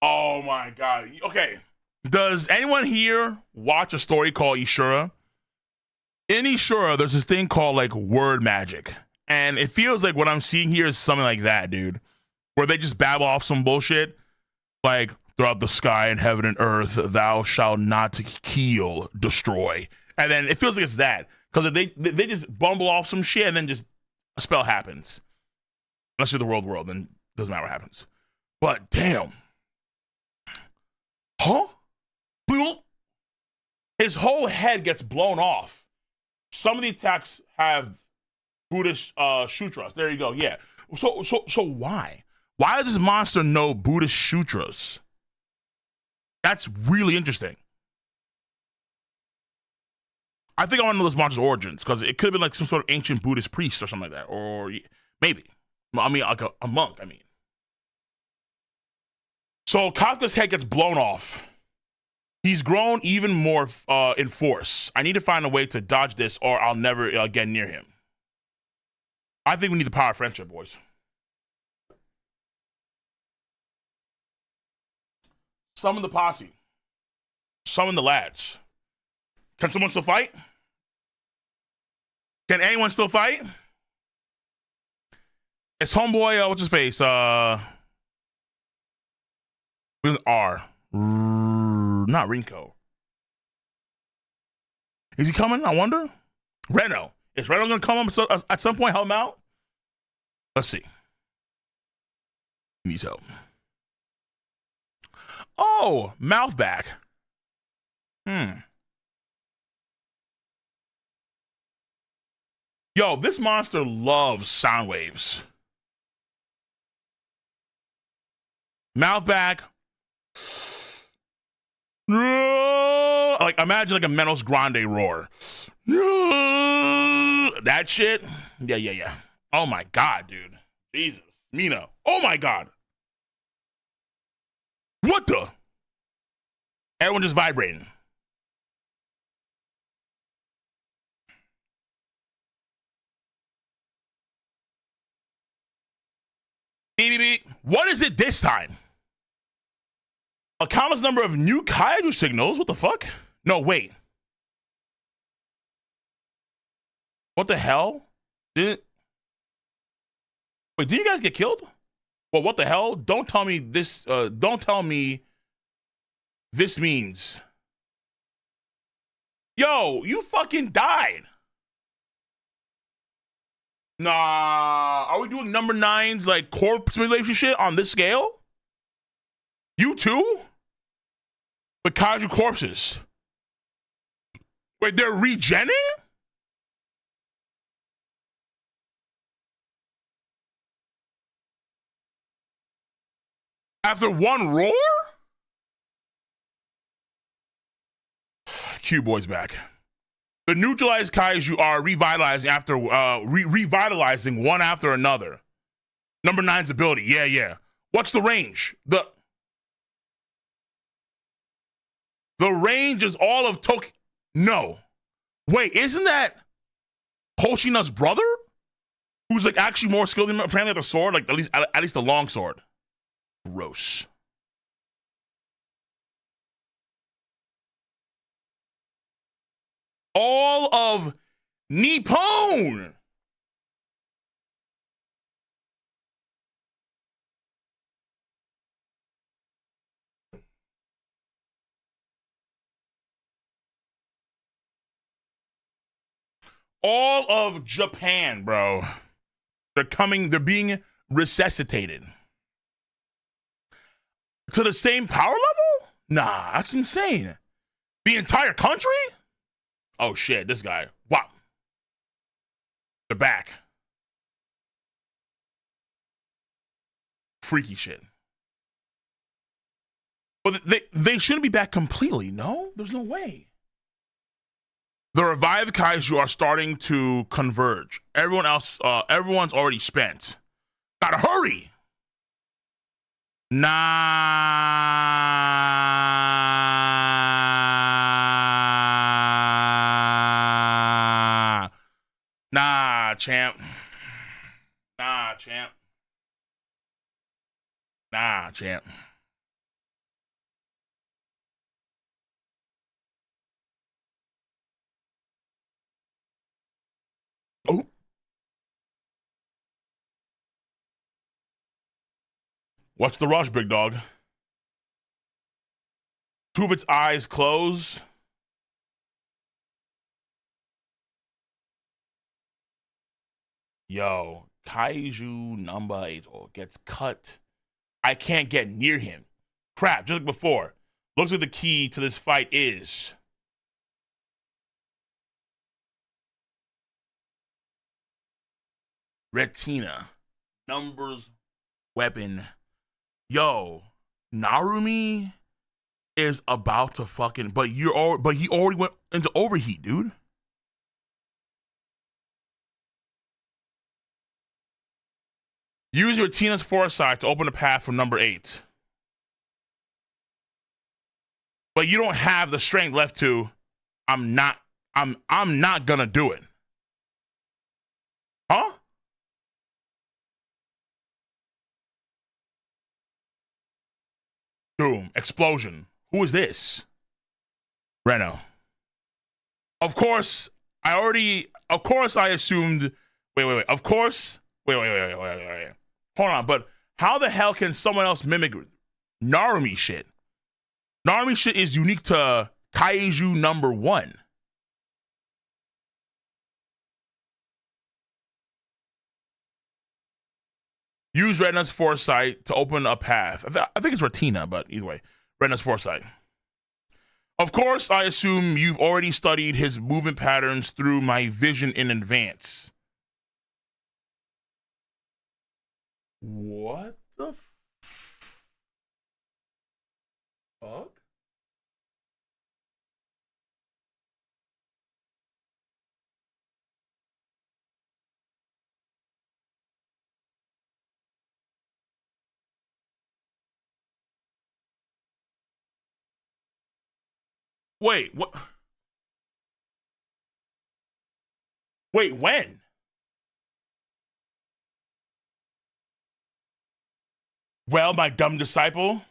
A: Oh my god. Okay. Does anyone here watch a story called Ishura? In Ishura, there's this thing called like word magic. And it feels like what I'm seeing here is something like that, dude. Where they just babble off some bullshit. Like, throughout the sky and heaven and earth, thou shalt not kill, destroy. And then it feels like it's that. Because they just bumble off some shit and then just a spell happens. Unless you're the world, then it doesn't matter what happens. But damn. Huh? His whole head gets blown off. Some of the attacks have Buddhist sutras. There you go. Yeah. So why? Why does this monster know Buddhist sutras? That's really interesting. I think I want to know this monster's origins because it could have been like some sort of ancient Buddhist priest or something like that, or maybe. I mean, like a monk. I mean. So Kafka's head gets blown off. He's grown even more in force. I need to find a way to dodge this, or I'll never get near him. I think we need the power of friendship, boys. Summon the posse. Summon the lads. Can someone still fight? Can anyone still fight? It's homeboy, what's his face? R. Not Rinko. Is he coming? I wonder. Reno. Is Reno gonna come up at some point, help him out? Let's see. He needs help. Oh, mouth back. Yo, this monster loves sound waves. Mouth back. Oh like imagine like a Menos Grande roar. That shit. Yeah. Oh my god, dude. Jesus. Mina. Oh my god. What the? Everyone just vibrating. Beep. What is it this time? A countless number of new Kaiju signals? What the fuck? No, wait. What the hell? Wait, did you guys get killed? Well, what the hell? Don't tell me this. Don't tell me this means. Yo, you fucking died. Nah. Are we doing number 9's like corpse simulation shit on this scale? You too? With Kaiju corpses. Wait, they're regenning? After one roar? Q boy's back. The neutralized Kaiju are revitalizing after revitalizing one after another. Number 9's ability. Yeah. What's the range? The range is all of Toki. No. Wait, isn't that Hoshina's brother? Who's like actually more skilled than him, apparently at the sword, like at least the long sword. Gross. All of Nippon. All of Japan, bro. They're being resuscitated. To the same power level? Nah, that's insane. The entire country? Oh shit, this guy. Wow. They're back. Freaky shit. But they shouldn't be back completely, no? There's no way. The revived Kaiju are starting to converge. Everyone's already spent. Gotta hurry! Nah, champ. Nah, champ. Oh. What's the rush, big dog? Two of its eyes close. Yo, Kaiju number 8 gets cut. I can't get near him. Crap, just like before. Looks like the key to this fight is Retina. Numbers, weapon. Yo, Narumi is about to fucking, but he already went into overheat, dude. Use Retina's foresight to open a path for number 8. But you don't have the strength left to. I'm not gonna do it. Huh? Boom. Explosion. Who is this? Reno. Of course, I assumed. Wait. Of course. Wait. Hold on, but how the hell can someone else mimic Narumi shit? Narumi shit is unique to Kaiju number 1. Use Retina's foresight to open a path. I think it's Retina, but either way, Retina's foresight. Of course, I assume you've already studied his movement patterns through my vision in advance. What the fuck? Wait, what? Wait, when? Well, my dumb disciple,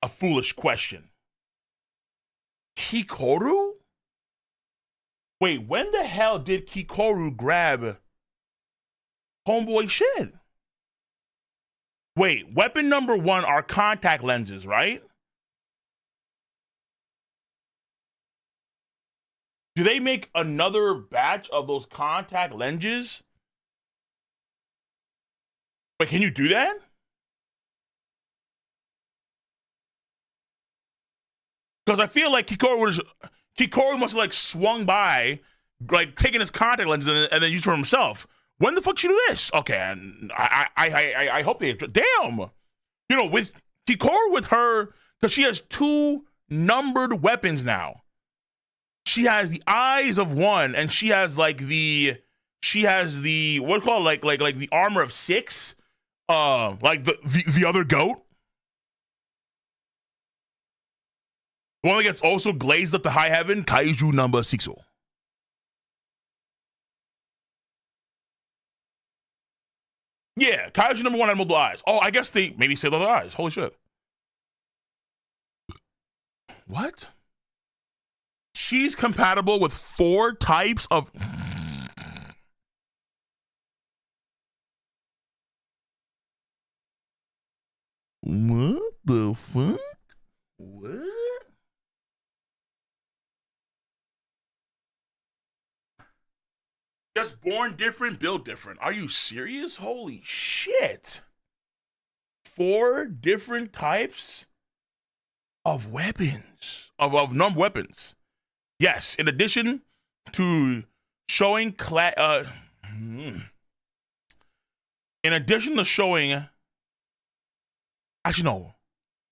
A: a foolish question. Kikoru? Wait, when the hell did Kikoru grab homeboy shit? Wait, weapon number 1 are contact lenses, right? Do they make another batch of those contact lenses? Wait, can you do that? Because I feel like Kikoru must have like swung by, like taking his contact lenses and then used for himself. When the fuck should you do this? Okay, and I hope they damn. You know, with Kikoru with her, because she has 2 numbered weapons now. She has the eyes of 1, and she has like what do you call it? like the armor of 6, like the other goat, the one that gets also glazed up to high heaven. Kaiju number 6. Yeah, Kaiju number 1 had multiple eyes. Oh, I guess they maybe saved other eyes. Holy shit! What? She's compatible with 4 types of. What the fuck? What? Just born different, built different. Are you serious? Holy shit. 4 different types of weapons, of number weapons. Yes, in addition to showing in addition to showing, actually no,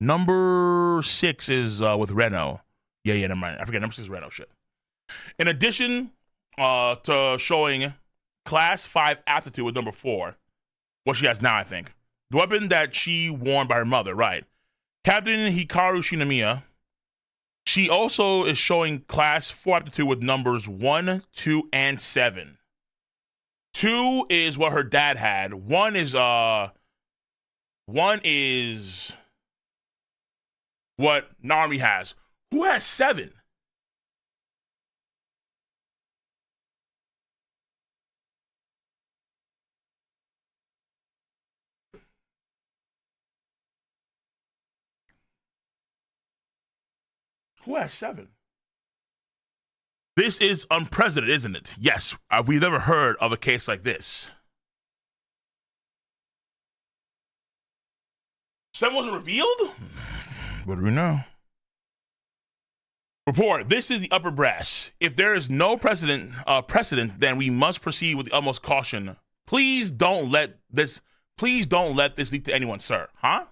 A: number 6 is with Reno. Yeah, never mind. I forget, number 6 is Reno shit. In addition to showing class 5 aptitude with number 4, what she has now, I think. The weapon that she worn by her mother, right? Captain Hikaru Shinomiya. She also is showing class 4 aptitude with numbers 1, 2, and 7. 2 is what her dad had. 1 is what Narumi has. Who has 7? Who has 7? This is unprecedented, isn't it? Yes, we've never heard of a case like this. 7 wasn't revealed? What do we know? Report, this is the upper brass. If there is no precedent, then we must proceed with the utmost caution. Please don't let this lead to anyone, sir. Huh?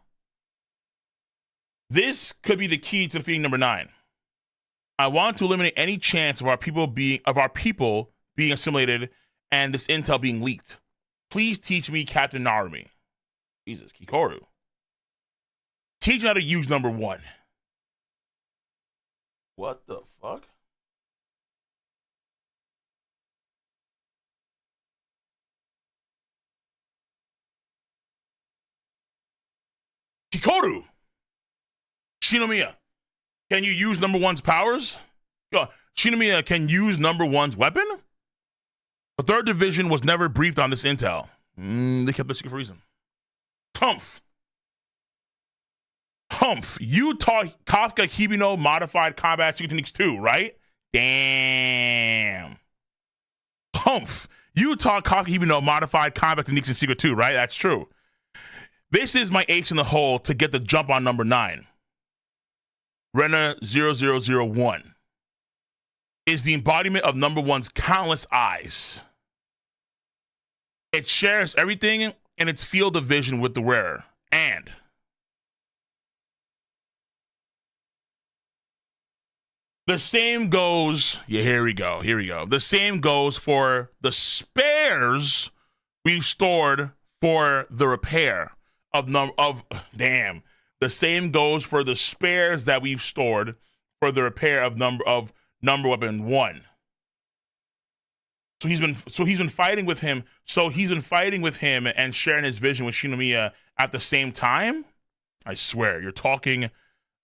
A: This could be the key to defeating number 9. I want to eliminate any chance of our people being assimilated and this intel being leaked. Please teach me, Captain Narumi. Jesus, Kikoru. Teach me how to use number 1. What the fuck? Kikoru! Shinomiya, can you use number 1's powers? Shinomiya can use number 1's weapon? The 3rd Division was never briefed on this intel. They kept it secret for a reason. Humph. You taught Kafka Hibino modified combat techniques too, right? Damn. Humph. You taught Kafka Hibino modified combat techniques in secret too, right? That's true. This is my ace in the hole to get the jump on number 9. Rena 0001 is the embodiment of number 1's countless eyes. It shares everything in its field of vision with the wearer. And the same goes, here we go. The same goes for the spares we've stored for the repair of the same goes for the spares that we've stored for the repair of number weapon 1. So he's been fighting with him. So he's been fighting with him and sharing his vision with Shinomiya at the same time. I swear, you're talking.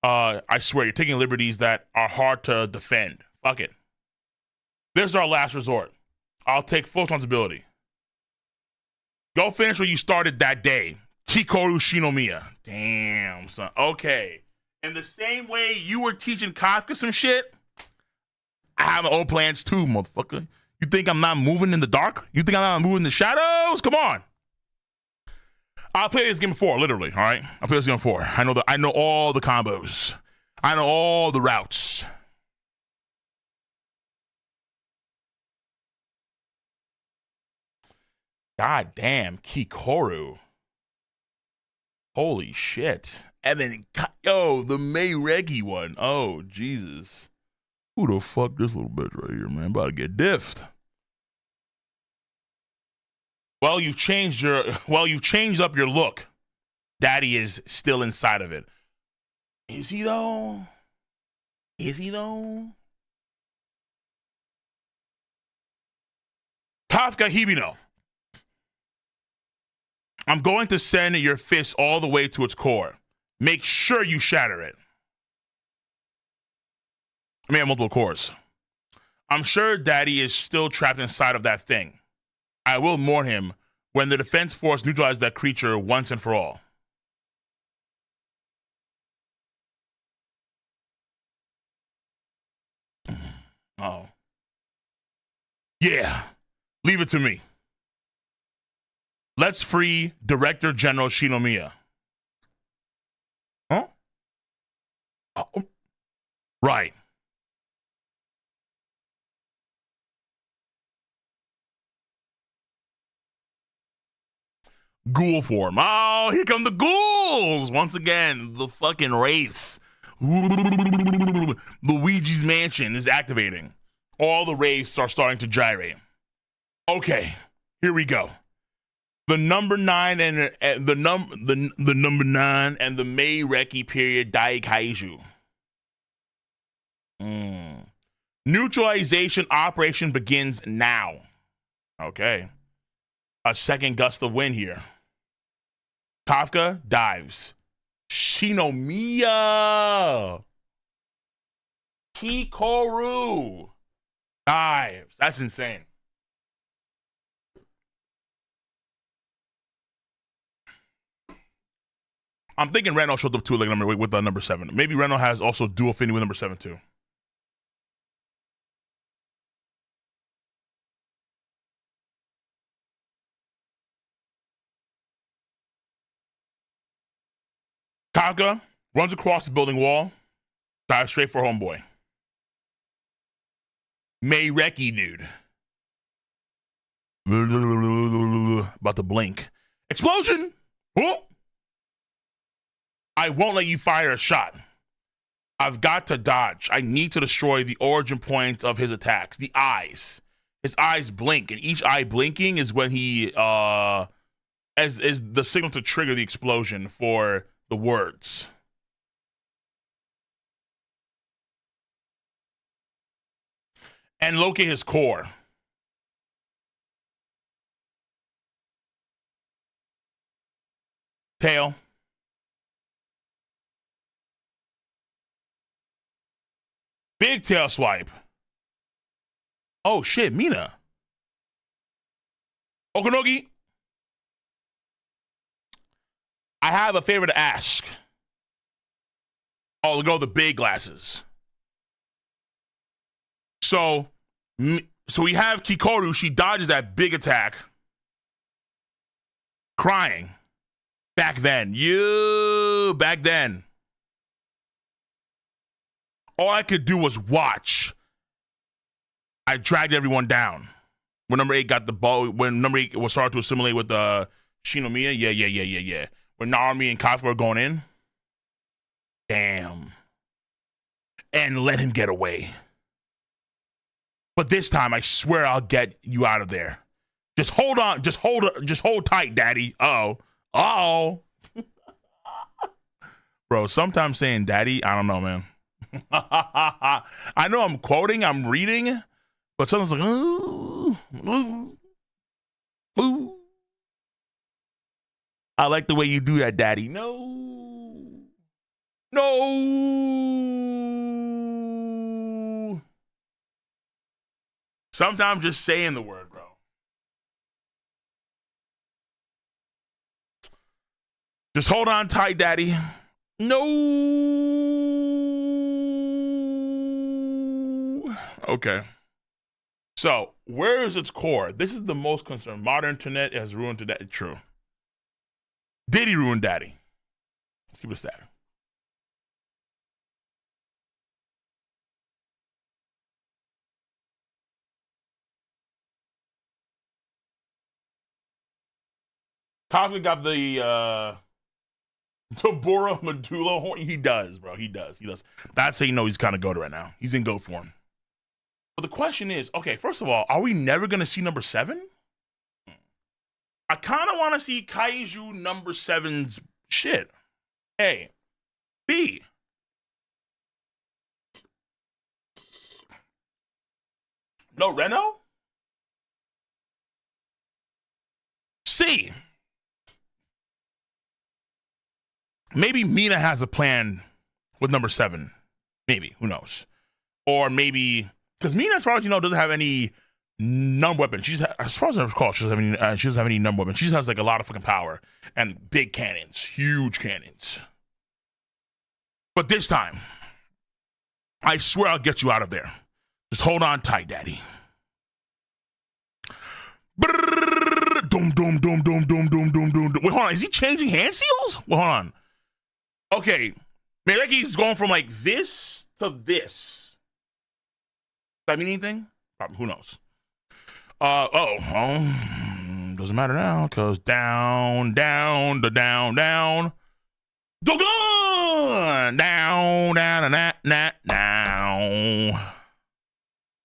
A: I swear, you're taking liberties that are hard to defend. Fuck it. This is our last resort. I'll take full responsibility. Go finish what you started that day. Kikoru Shinomiya. Damn, son. Okay. In the same way you were teaching Kafka some shit, I have my own plans too, motherfucker. You think I'm not moving in the dark? You think I'm not moving in the shadows? Come on. I'll play this game before, literally, all right? I'll play this game before. I know all the combos. I know all the routes. God damn, Kikoru. Holy shit. And then, yo, the Meireki one. Oh, Jesus. Who the fuck this little bitch right here, man? About to get diffed. Well, you've changed up your look. Daddy is still inside of it. Is he though? Is he though? Kafka Hibino. I'm going to send your fist all the way to its core. Make sure you shatter it. I may have multiple cores. I'm sure Daddy is still trapped inside of that thing. I will warn him when the defense force neutralizes that creature once and for all. Oh. Yeah. Leave it to me. Let's free Director General Shinomiya. Huh? Oh. Right. Ghoul form. Oh, here come the ghouls! Once again, the fucking wraiths. Luigi's Mansion is activating. All the wraiths are starting to gyrate. Okay, here we go. The number 9 and the number 9 and the Meireki period Dai Kaiju. Neutralization operation begins now. Okay. A second gust of wind here. Kafka dives. Shinomiya. Kikoru dives. That's insane. I'm thinking Reno showed up too, like with the number 7. Maybe Reno has also dual affinity with number 7 too. Kafka runs across the building wall, dives straight for homeboy. Meireki dude. About to blink. Explosion! Oh! I won't let you fire a shot. I've got to dodge. I need to destroy the origin points of his attacks. The eyes. His eyes blink, and each eye blinking is when he is the signal to trigger the explosion for the words. And locate his core. Tail. Big tail swipe. Oh shit, Mina. Okanogi. I have a favor to ask. Oh, go the big glasses. So we have Kikoru. She dodges that big attack. Crying. Back then. Back then. All I could do was watch. I dragged everyone down. When number 8 got the ball, when number 8 was started to assimilate with Shinomiya, yeah. When Narumi and Kafka were going in. Damn. And let him get away. But this time, I swear I'll get you out of there. Just hold on. Just hold tight, daddy. Uh-oh. Bro, sometimes saying daddy, I don't know, man. I know I'm quoting, I'm reading, but someone's like, ooh. I like the way you do that, Daddy. No. Sometimes just saying the word, bro. Just hold on tight, Daddy. No. Okay. So, where is its core? This is the most concern. Modern internet has ruined today. True. Did he ruin Daddy? Let's keep it a stat. Kafka got the Bora Medulla horn. He does, bro. He does. That's how you know he's kind of goated right now. He's in goat form. But the question is, okay, first of all, are we never going to see number 7? I kind of want to see Kaiju number 7's shit. A. B. No Reno? C. Maybe Mina has a plan with number 7. Maybe. Who knows? Or maybe, because Mina, as far as you know, doesn't have any number weapon. She's, as far as I recall, she doesn't have any number weapon. She just has like a lot of fucking power and big cannons, huge cannons. But this time, I swear I'll get you out of there. Just hold on tight, Daddy. Doom, doom, doom, doom, doom, doom, doom, doom. Wait, hold on. Is he changing hand seals? Well, hold on. Okay, Meireki's going from like this to this. Does that mean anything? Probably. Who knows? Doesn't matter now because down, down, down, down. Down, down, down.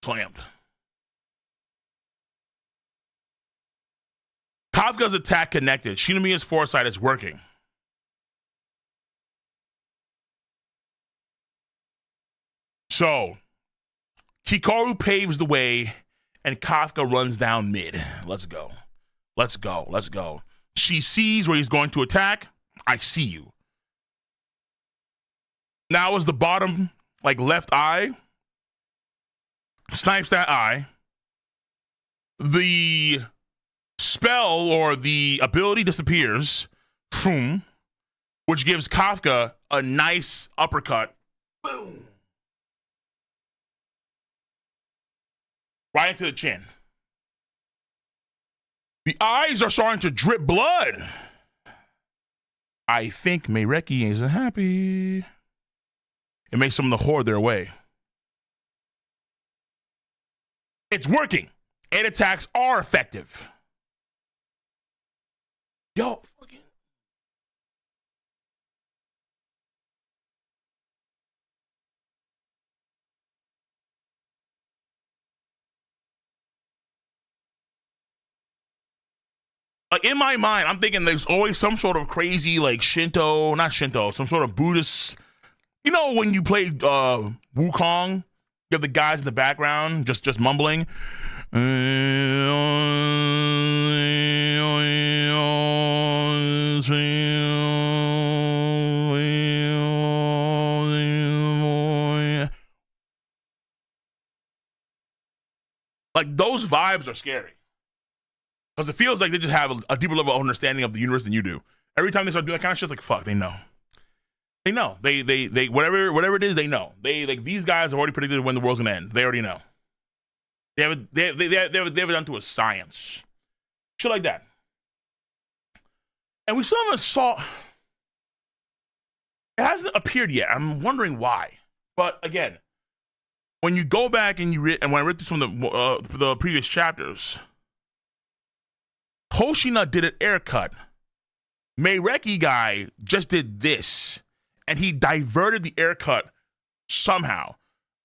A: Slammed. Kafka's attack connected. Shinomiya's foresight is working. So, Hikaru paves the way, and Kafka runs down mid. Let's go. She sees where he's going to attack. I see you. Now is the bottom, like left eye. Snipes that eye. The spell or the ability disappears. Boom. Which gives Kafka a nice uppercut. Boom. Right into the chin. The eyes are starting to drip blood. I think Meireki isn't happy. It makes some of the horde their way. It's working. 8 attacks are effective. Yo, fucking. Like in my mind, I'm thinking there's always some sort of crazy, like not Shinto, some sort of Buddhist. You know, when you play Wukong, you have the guys in the background just mumbling. Like those vibes are scary. Because it feels like they just have a deeper level of understanding of the universe than you do. Every time they start doing that kind of shit, it's like, fuck, they know. They know. They whatever it is, they know. They like these guys have already predicted when the world's gonna end. They already know. They have it done to a science. Shit like that. And we still haven't saw. It hasn't appeared yet. I'm wondering why. But again, when you go back and when I read through some of the previous chapters, Hoshina did an air cut. Meireki guy just did this, and he diverted the air cut somehow.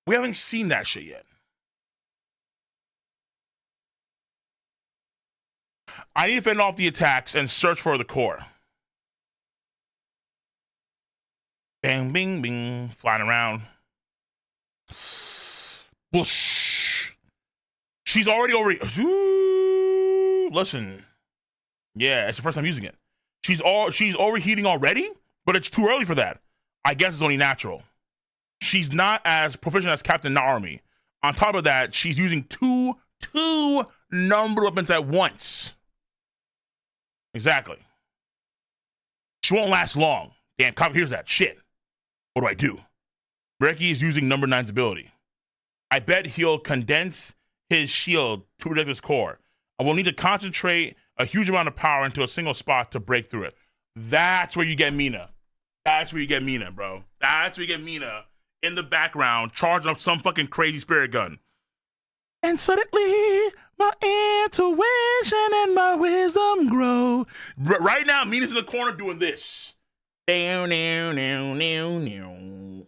A: We haven't seen that shit yet. I need to fend off the attacks and search for the core. Bang, bing, bing, flying around. Whoosh. She's already over. Ooh, listen. Yeah, it's the first time using it. She's overheating already, but it's too early for that. I guess it's only natural. She's not as proficient as Captain Naomi. On top of that, she's using two number weapons at once. Exactly. She won't last long. Damn, Kafka hears that. Shit. What do I do? Meireki is using number 9's ability. I bet he'll condense his shield to protect his core. I will need to concentrate a huge amount of power into a single spot to break through it. That's where you get Mina. That's where you get Mina, bro. That's where you get Mina in the background, charging up some fucking crazy spirit gun. And suddenly, my intuition and my wisdom grow. Right now, Mina's in the corner doing this. Down, down, down, down, down.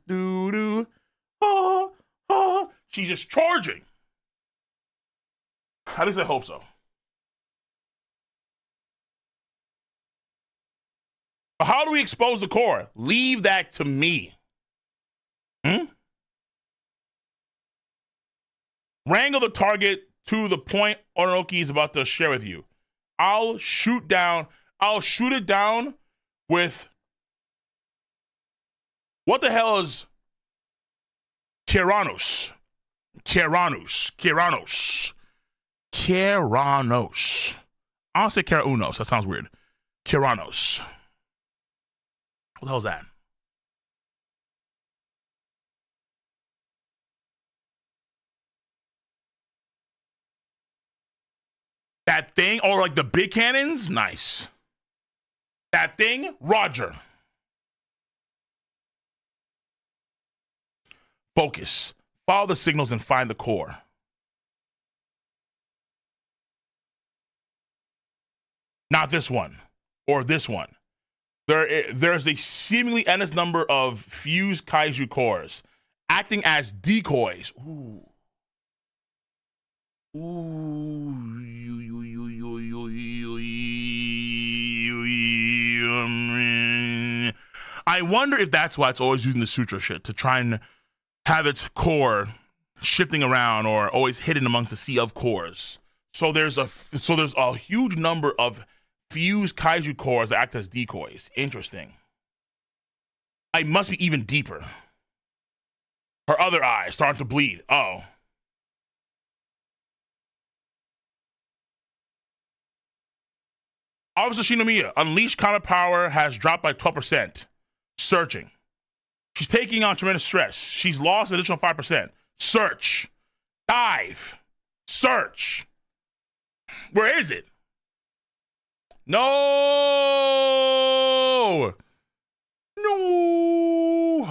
A: Doo-doo. Oh, oh. She's just charging. At least I hope so. How do we expose the core? Leave that to me. Wrangle the target to the point Oroki is about to share with you. I'll shoot it down with... What the hell is... Keranos. I don't say Keraunos. That sounds weird. Keranos. What the hell is that? That thing? Or like the big cannons? Nice. That thing? Roger. Focus. Follow the signals and find the core. Not this one. Or this one. There's a seemingly endless number of fused kaiju cores acting as decoys. Ooh. I wonder if that's why it's always using the sutra shit, to try and have its core shifting around or always hidden amongst the sea of cores. So there's a huge number of fused kaiju cores that act as decoys. Interesting. I must be even deeper. Her other eye starting to bleed. Oh. Officer Shinomiya, unleashed comet power has dropped by 12%. Searching. She's taking on tremendous stress. She's lost an additional 5%. Search. Dive. Search. Where is it? No.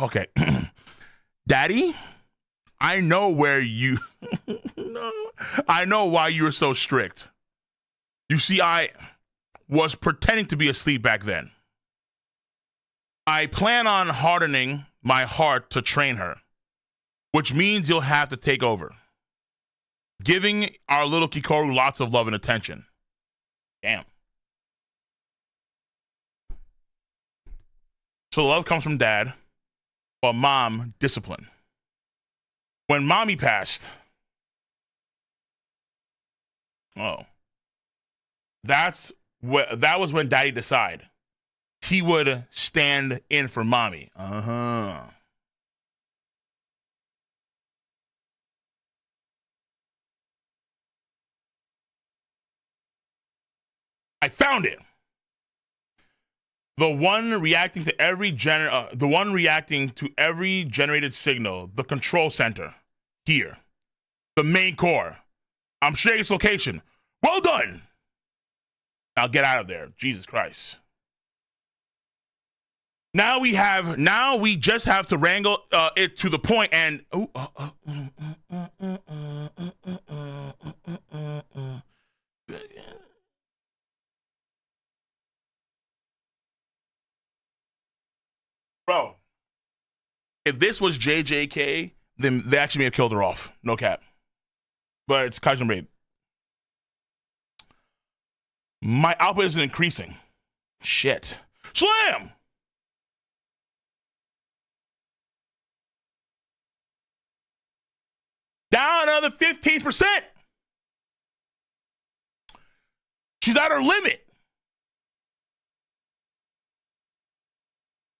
A: Okay. Daddy, I know where you... No. I know why you were so strict. You see, I was pretending to be asleep back then. I plan on hardening my heart to train her, which means you'll have to take over. Giving our little Kikoru lots of love and attention. Damn. So love comes from dad, but mom, discipline. When mommy passed, that was when daddy decided he would stand in for mommy. I found it. The one reacting to every generated signal, the control center, here, the main core. I'm sharing its location. Well done. Now get out of there, Jesus Christ. Now we just have to wrangle it to the point and. Bro, if this was JJK, then they actually may have killed her off. No cap. But it's Kaiju Raid. My output isn't increasing. Shit. Slam! Down another 15%. She's at her limit.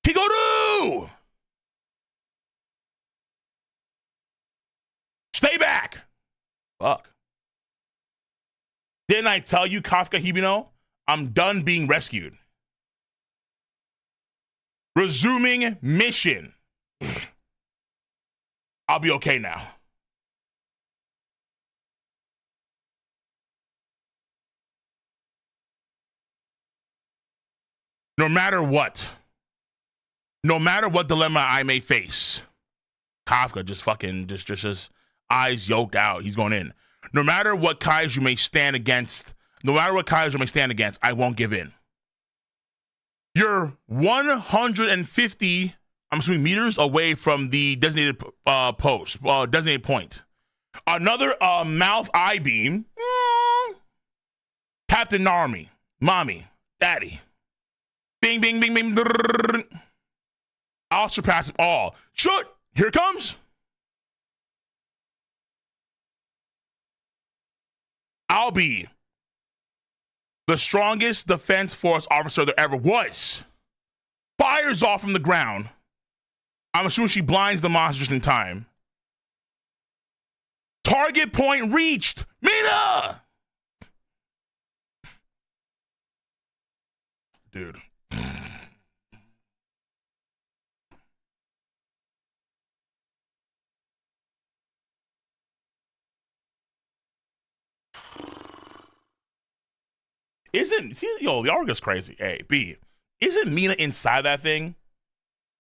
A: Hikaru! Stay back. Fuck. Didn't I tell you, Kafka Hibino? I'm done being rescued. Resuming mission. I'll be okay now. No matter what dilemma I may face, Kafka just fucking just eyes yoked out. He's going in. No matter what Kaiju may stand against, I won't give in. You're 150, I'm assuming, meters away from the designated designated point. Another mouth eye beam. Captain Narmi, mommy, daddy. Bing, bing, bing, bing. Drrr. I'll surpass them all. Shoot! Here it comes. I'll be the strongest defense force officer there ever was. Fires off from the ground. I'm assuming she blinds the monster just in time. Target point reached. Mina! Dude. The Argus crazy. A, B. Isn't Mina inside that thing?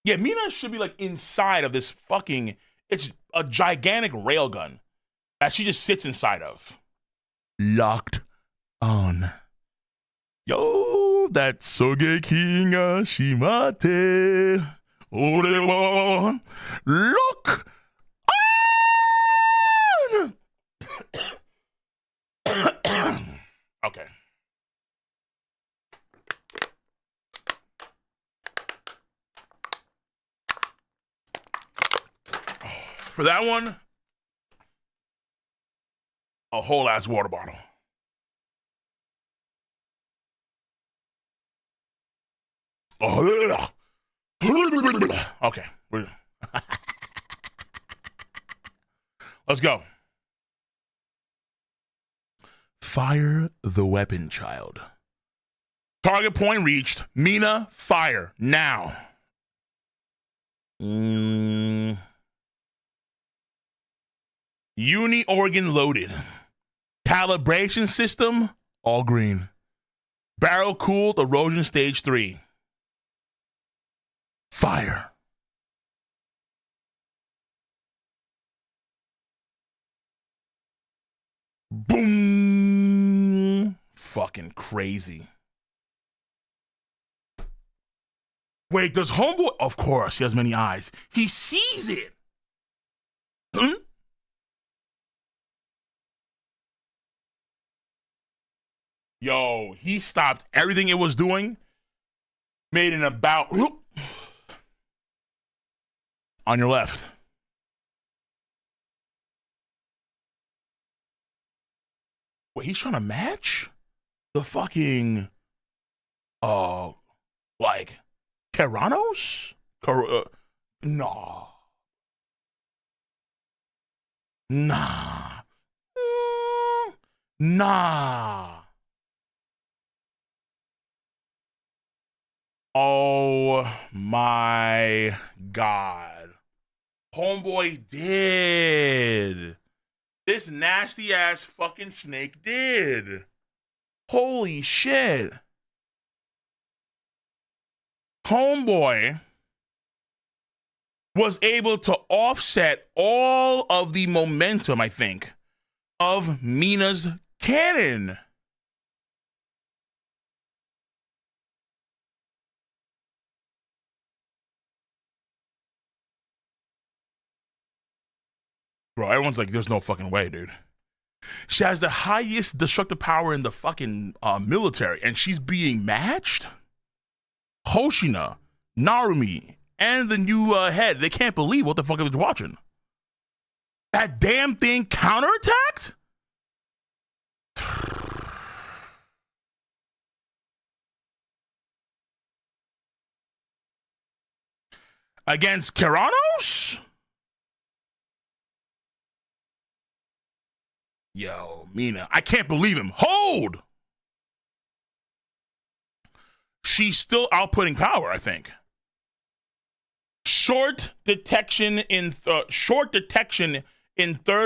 A: Yeah, Mina should be like inside of this fucking, it's a gigantic railgun that she just sits inside of. Locked on. Yo, that Sogeking Shimate. Look on. Okay. For that one, a whole ass water bottle. Oh, okay. Let's go. Fire the weapon, child. Target point reached. Mina, fire now. Uni organ loaded. Calibration system, all green. Barrel cooled, erosion stage 3. Fire. Boom. Fucking crazy. Wait, does homeboy? Of course, he has many eyes. He sees it. Yo, he stopped everything it was doing, made an about on your left. Wait, he's trying to match the fucking, like, Keranos? Nah. Nah. Nah. Oh my God. Homeboy did. This nasty ass fucking snake did. Holy shit. Homeboy was able to offset all of the momentum, I think, of Mina's cannon. Bro, everyone's like, there's no fucking way, dude. She has the highest destructive power in the fucking military, and she's being matched? Hoshina, Narumi, and the new head. They can't believe what the fuck they're watching. That damn thing counterattacked? Against Keranos? Yo, Mina, I can't believe him. Hold! She's still outputting power, I think. Short detection in third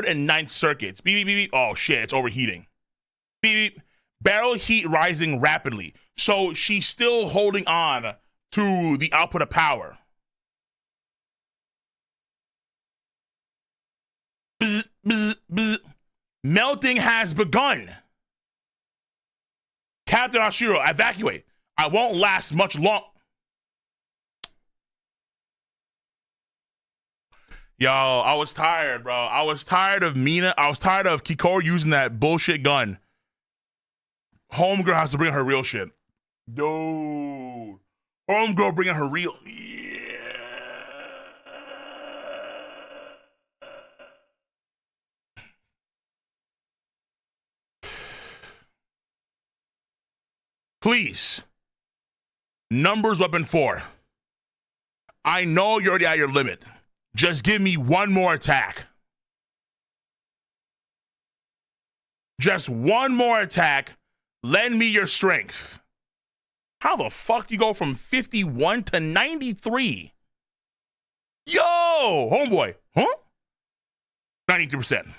A: and ninth circuits. Beep, beep, beep. Oh shit, it's overheating. Beep, beep. Barrel heat rising rapidly. So she's still holding on to the output of power. Bzz, bzz, bzz. Melting has begun. Captain Ashiro, evacuate. I won't last much long. Yo, I was tired, bro. I was tired of Mina. I was tired of Kikoru using that bullshit gun. Homegirl has to bring her real shit. Dude. Homegirl bringing her real. Yeah. Please. Numbers weapon 4. I know you're already at your limit. Just give me one more attack. Just one more attack. Lend me your strength. How the fuck you go from 51 to 93? Yo, homeboy. Huh? 93%.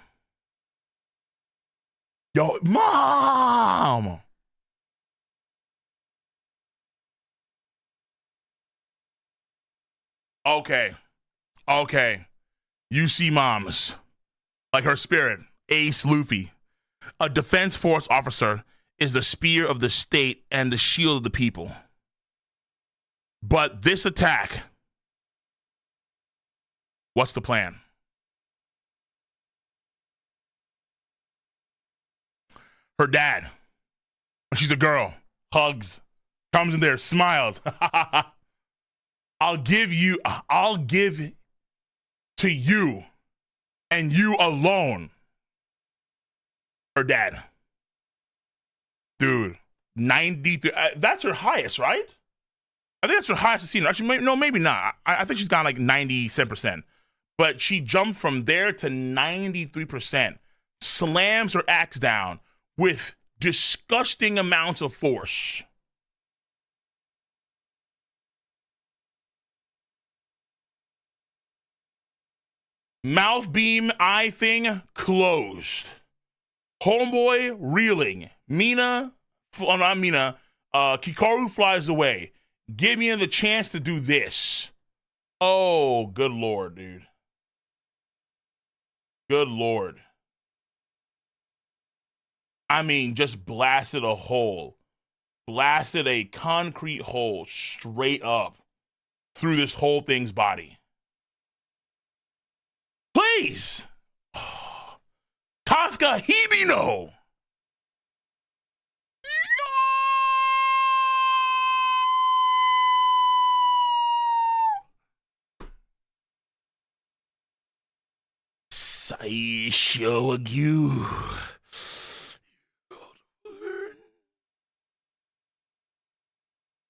A: Yo, mom. Okay. You see moms. Like her spirit, Ace Luffy. A defense force officer is the spear of the state and the shield of the people. But this attack, what's the plan? Her dad, when she's a girl, hugs, comes in there, smiles. I'll give to you and you alone. Her dad. Dude, 93. That's her highest, right? I think that's her highest seen. Actually, no, maybe not. I think she's got like 97%. But she jumped from there to 93%. Slams her axe down with disgusting amounts of force. Mouth beam eye thing closed. Homeboy reeling. Kikoru flies away. Give me the chance to do this. Oh, good lord, dude. Good lord. I mean, just blasted a hole. Blasted a concrete hole straight up through this whole thing's body. Please! Kafka Hibino! Saisho Agyu.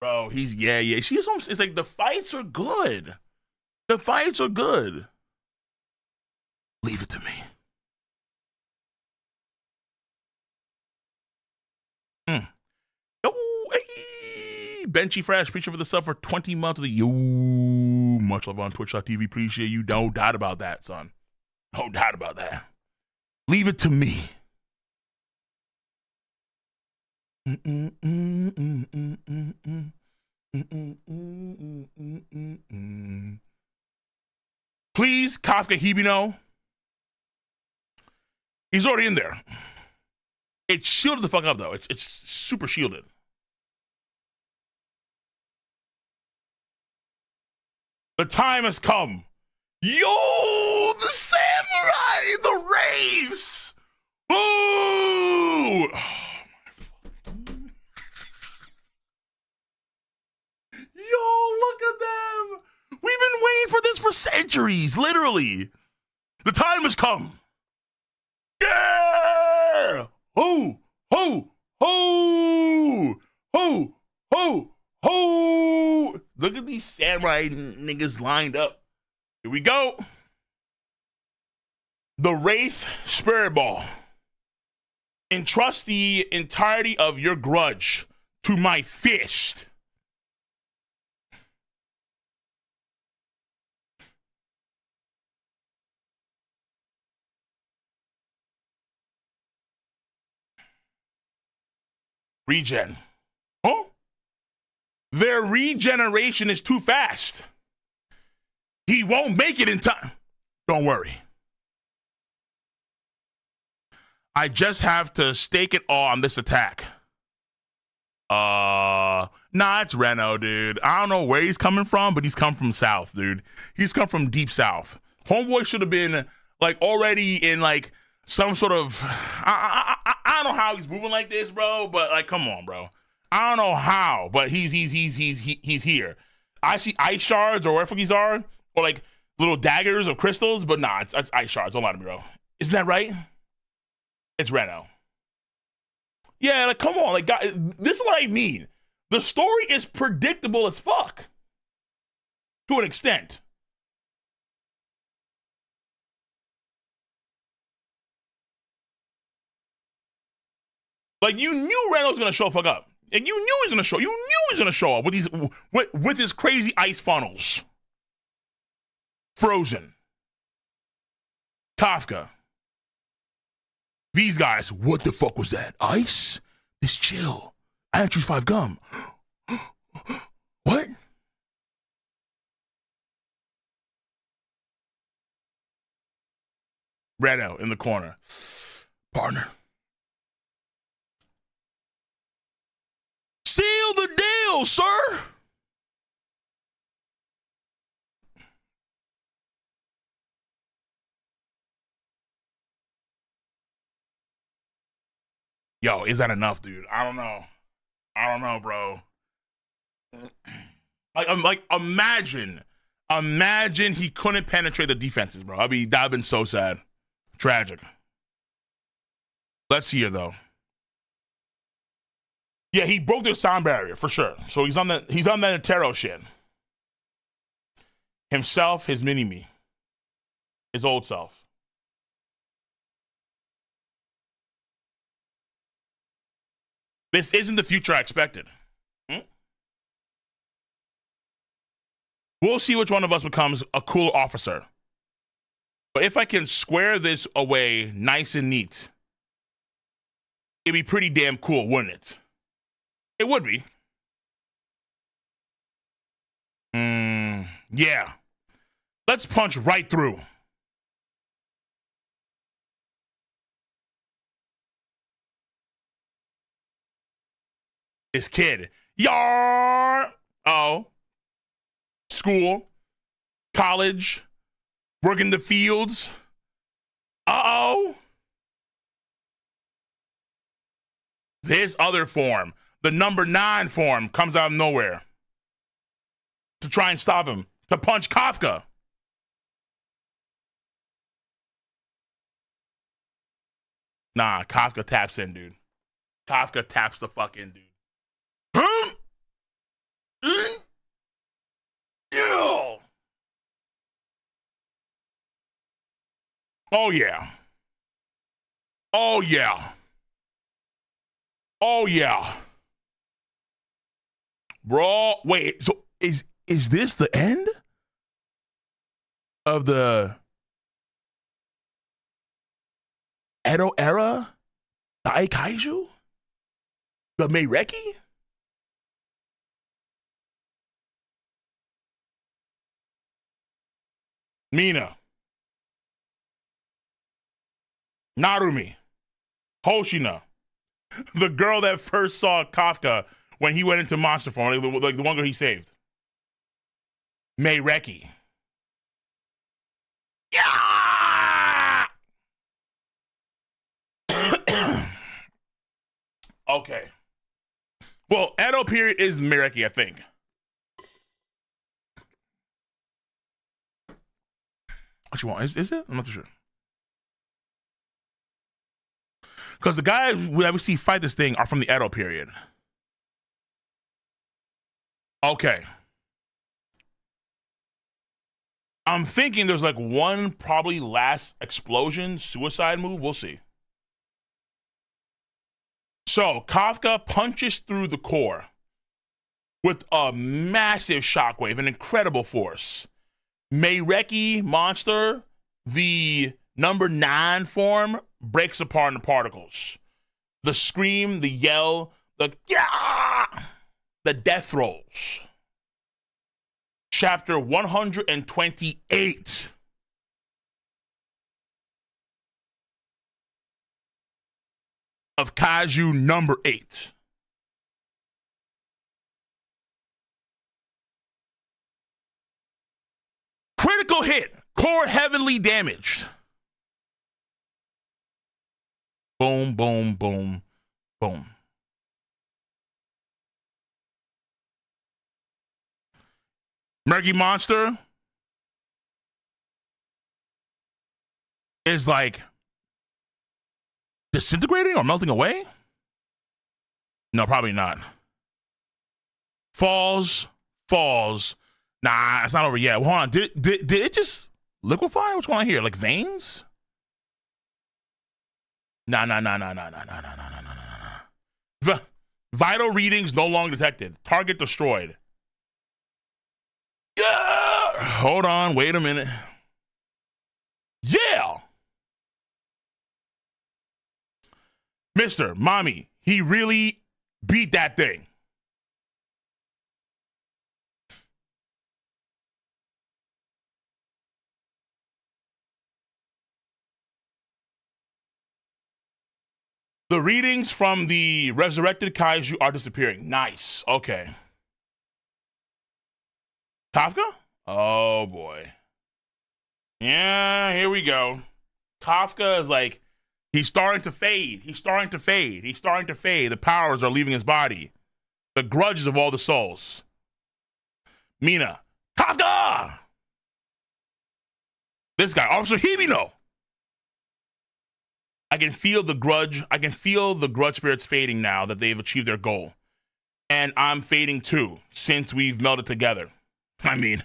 A: Bro, he's yeah. See, it's like the fights are good. The fights are good. Leave it to me. Oh, hey. Benchy Fresh, preacher for the sub for 20 months of the yo. Much love on Twitch.tv. Appreciate you. No doubt about that, son. No doubt about that. Leave it to me. Please, Kafka Hibino. He's already in there. It's shielded the fuck up, though. It's super shielded. The time has come. Yo, the samurai, the raves. Ooh. Yo, look at them. We've been waiting for this for centuries, literally. The time has come. Yeah! Ho! Ho! Ho! Ho! Ho! Ho! Look at these samurai niggas lined up. Here we go. The Wraith Spirit Ball. Entrust the entirety of your grudge to my fist. Regen. Huh? Their regeneration is too fast. He won't make it in time. Don't worry. I just have to stake it all on this attack. Nah, it's Reno, dude. I don't know where he's coming from, but he's come from south, dude. He's come from deep south. Homeboy should have been like already in like some sort of I don't know how he's moving like this, bro, but like come on, bro. I don't know how, but he's here. I see ice shards or whatever these are, or like little daggers of crystals, but nah, it's ice shards. Don't lie to me, bro. Isn't that right? It's Reno. Yeah, like come on, like guys, this is what I mean. The story is predictable as fuck. To an extent. Like you knew Reno was gonna show fuck up. And you knew he was gonna show. You knew he was gonna show up with these with his crazy ice funnels. Frozen. Kafka. These guys, what the fuck was that? Ice? It's chill. I choose 5 gum. What? Reno in the corner. Partner. Seal the deal, sir. Yo, is that enough, dude? I don't know, bro. Like, imagine he couldn't penetrate the defenses, bro. I mean, that'd been so sad, tragic. Let's see here, though. Yeah, he broke the sound barrier for sure. So he's on that Nintero shit. Himself, his mini-me, his old self. This isn't the future I expected. We'll see which one of us becomes a cool officer. But if I can square this away nice and neat, it'd be pretty damn cool, wouldn't it? It would be. Yeah. Let's punch right through. This kid. Yar! Oh. School. College. Working the fields. Uh-oh. This other form, the number 9 form, comes out of nowhere to try and stop him, to punch Kafka. Nah, Kafka taps in, dude. Kafka taps the fuck in, dude. Huh? Yeah. Oh, yeah. Oh, yeah. Oh, yeah. Bro, wait, so is this the end of the Edo era? The Kaiju? The Meireki? Mina. Narumi. Hoshina. The girl that first saw Kafka when he went into monster form, like the one girl he saved. Meireki. Yeah! Okay. Well, Edo period is Meireki, I think. What you want? Is it? I'm not too sure. Because the guys that we see fight this thing are from the Edo period. Okay. I'm thinking there's like one probably last explosion, suicide move. We'll see. So Kafka punches through the core with a massive shockwave, an incredible force. Meireki monster, the number 9 form, breaks apart into particles. The scream, the yell, the yeah, the death rolls. Chapter 128. Of Kaiju number 8. Critical hit. Core heavily damaged. Boom, boom, boom, boom. Meireki monster is like disintegrating or melting away? No, probably not. Falls. Nah, it's not over yet. Well, hold on. Did it just liquefy? What's going on here? Like veins? Nah. Vital readings no longer detected. Target destroyed. Yeah! Hold on. Wait a minute. Yeah! Mr. Mommy, he really beat that thing. The readings from the resurrected Kaiju are disappearing. Nice. Okay. Kafka? Oh, boy. Yeah, here we go. Kafka is like, he's starting to fade. The powers are leaving his body. The grudges of all the souls. Mina. Kafka! This guy, Officer Hibino. I can feel the grudge spirits fading now that they've achieved their goal. And I'm fading too, since we've melded together. I mean,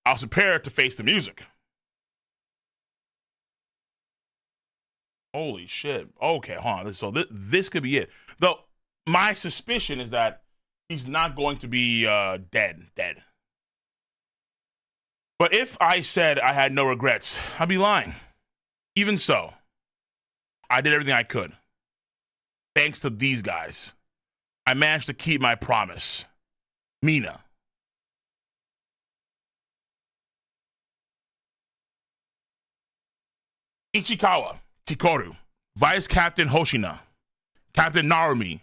A: I was prepared to face the music. Holy shit. Okay, hold on. So this could be it. Though, my suspicion is that he's not going to be dead. But if I said I had no regrets, I'd be lying. Even so, I did everything I could. Thanks to these guys, I managed to keep my promise. Mina. Ichikawa, Kikoru, Vice Captain Hoshina, Captain Narumi,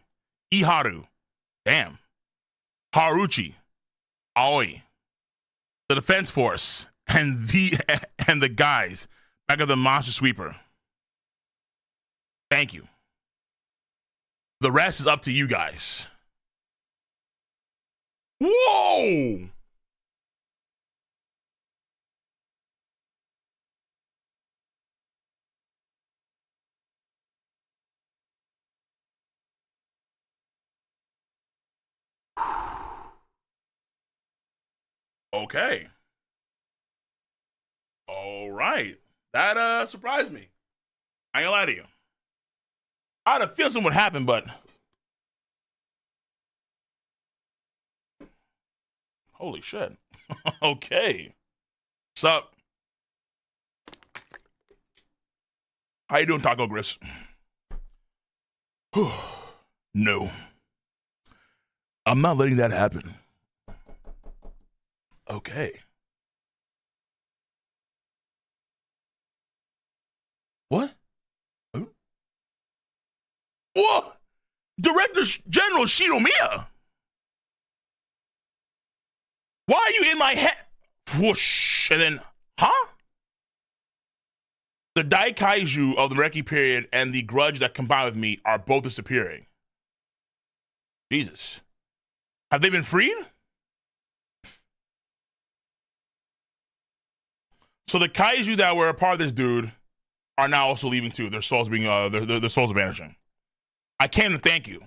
A: Iharu, damn, Haruchi, Aoi, the Defense Force, and the guys back of the Monster Sweeper. Thank you. The rest is up to you guys. Whoa! Okay. All right. That surprised me. I ain't gonna lie to you. I had a feeling something would happen, but holy shit. Okay. Sup? How you doing, Taco Grist? No. I'm not letting that happen. Okay. What? Huh? What? Director General Shinomiya? Why are you in my head? Whoosh. And then, huh? The Dai Kaiju of the Meireki period and the grudge that combined with me are both disappearing. Jesus. Have they been freed? So the kaiju that were a part of this dude are now also leaving too. Their souls being their souls are vanishing. I came to thank you.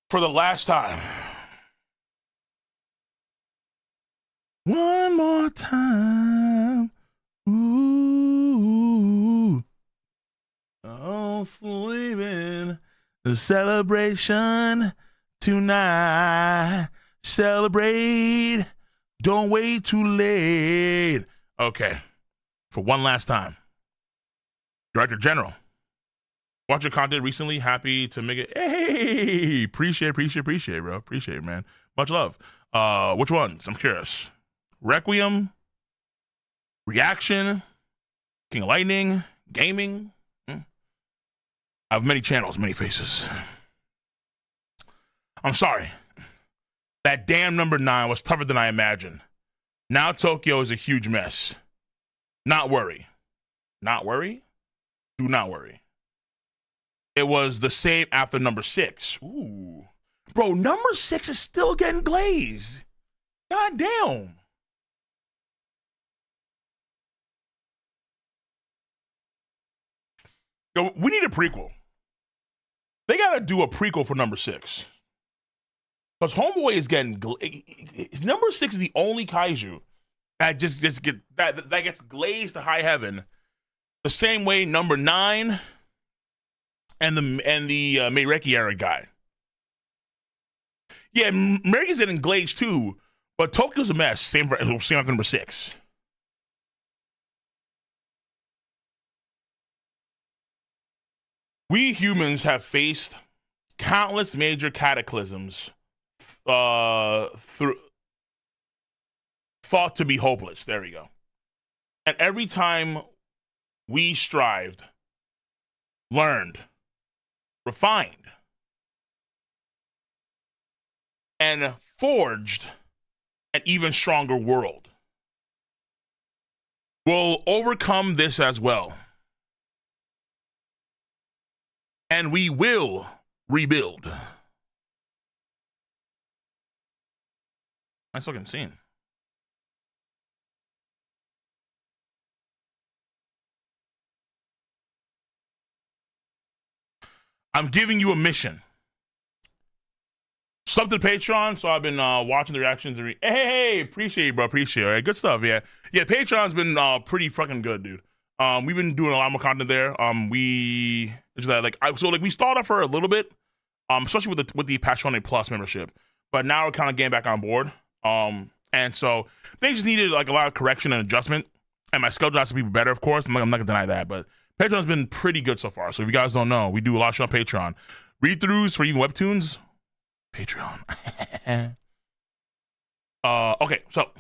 A: For the last time. One more time. Ooh. Oh, sleeping. The celebration tonight. Celebrate. Don't wait too late. Okay. For one last time. Director General. Watch your content recently. Happy to make it. Hey, appreciate, bro. Appreciate it, man. Much love. Which ones? I'm curious. Requiem, Reaction, King of Lightning, Gaming. I have many channels, many faces. I'm sorry. That damn number 9 was tougher than I imagined. Now Tokyo is a huge mess. Not worry. Not worry? Do not worry. It was the same after number 6. Ooh. Bro, number 6 is still getting glazed. God damn. Yo, we need a prequel. They gotta do a prequel for number 6. Because Homeboy is getting number 6 is the only kaiju that that gets glazed to high heaven the same way number 9 and the Meireki era guy. Yeah, Meireki's getting glazed too, but Tokyo's a mess. Same after number 6. We humans have faced countless major cataclysms through thought to be hopeless. There we go. And every time we strived, learned, refined, and forged an even stronger world, we'll overcome this as well. And we will rebuild. Nice looking scene. I'm giving you a mission. Sub to the Patreon, so I've been watching the reactions. Hey, appreciate it, bro. Appreciate it. Right? Good stuff, yeah. Yeah, Patreon's been pretty fucking good, dude. We've been doing a lot more content there. We stalled off for a little bit, especially with the Patreon Plus membership. But now we're kind of getting back on board. And so they just needed like a lot of correction and adjustment. And my schedule has to be better, of course. I'm not gonna deny that, but Patreon's been pretty good so far. So if you guys don't know, we do a lot of shit on Patreon. Read-throughs for even webtoons. Patreon. Okay, so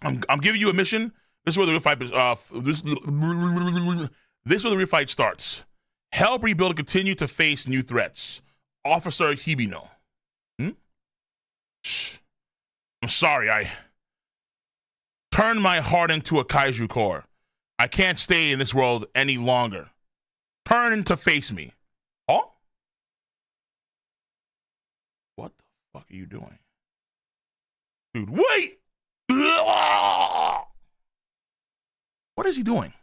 A: I'm giving you a mission. This is where the real fight this is where the real fight starts. Help rebuild and continue to face new threats. Officer Hibino. I'm sorry, I turned my heart into a kaiju core. I can't stay in this world any longer. Turn to face me. Huh? What the fuck are you doing? Dude, wait! What is he doing?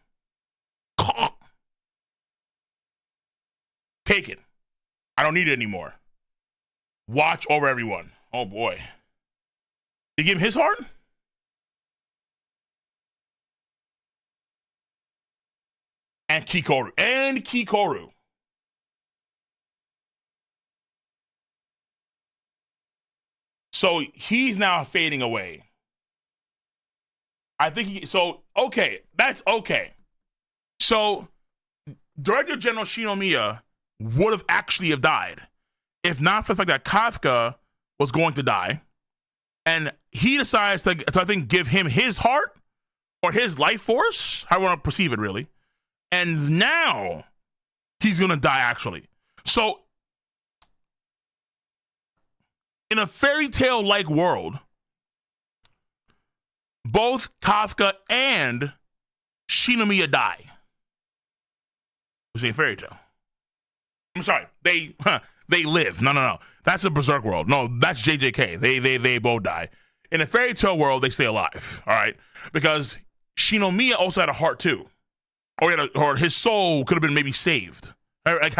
A: Take it. I don't need it anymore. Watch over everyone. Oh boy. Did he give him his heart? And Kikoru. So he's now fading away. I think okay, that's okay. So Director General Shinomiya would have actually have died if not for the fact that Kafka was going to die. And he decides to I think, give him his heart or his life force, how I want to perceive it, really. And now he's going to die, actually. So, in a fairy tale-like world, both Kafka and Shinomiya die. We're saying fairy tale. I'm sorry. they live. No. That's a berserk world. No, that's JJK. They both die. In a fairy tale world, they stay alive. All right, because Shinomiya also had a heart too, or his soul could have been maybe saved. Like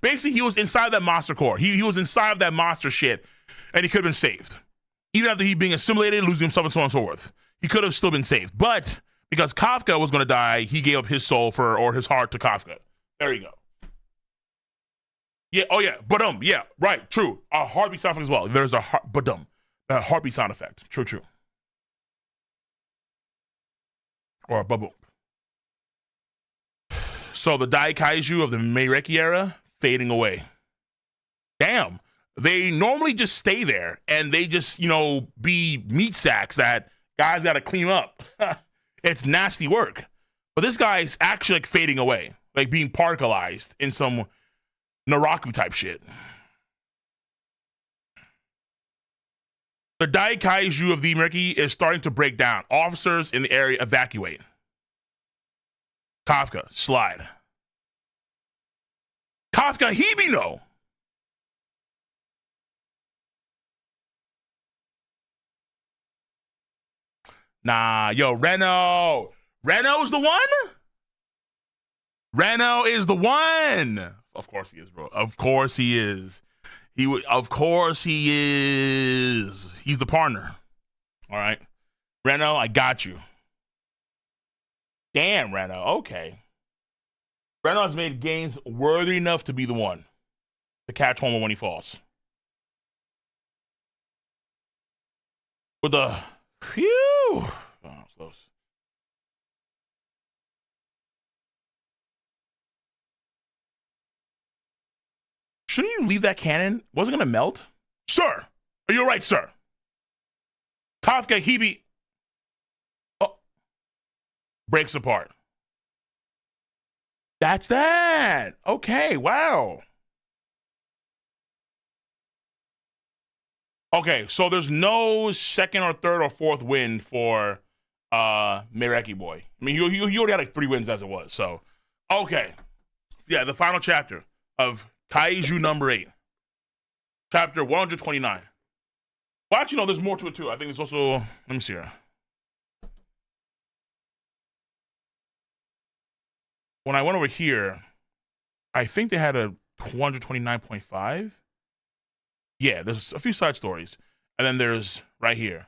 A: basically, he was inside that monster core. He was inside of that monster shit, and he could have been saved, even after he being assimilated, losing himself, and so on and so forth. He could have still been saved, but because Kafka was going to die, he gave up his soul or his heart to Kafka. There you go. Yeah. Oh yeah. Yeah. Right. True. A heartbeat sound effect as well. There's a a heartbeat sound effect. True. Or a bubble. So the Dai Kaiju of the Meireki era fading away. Damn. They normally just stay there and they just, be meat sacks that guys got to clean up. It's nasty work. But this guy's actually like fading away, like being particleized in some Naraku type shit. The Dai Kaiju of the Meireki is starting to break down. Officers in the area evacuate. Kafka, slide. Kafka Hibino. Nah, yo, Reno. Reno's the one? Reno is the one. Of course he is, bro. Of course he is. Of course he is. He's the partner. All right. Reno, I got you. Damn, Reno. Okay. Reno has made gains worthy enough to be the one to catch Homer when he falls. With the phew. Oh, close. Shouldn't you leave that cannon? Wasn't gonna melt? Sir! You're right, sir. Kafka Hibi. Oh. Breaks apart. That's that. Okay, wow. Okay, so there's no second or third or fourth win for Meireki boy. I mean, he already had like 3 wins as it was, so. Okay. Yeah, the final chapter of Kaiju number 8. Chapter 129. Well, actually, no, there's more to it, too. I think there's also, let me see here. When I went over here, I think they had a 129.5. Yeah, there's a few side stories. And then there's right here,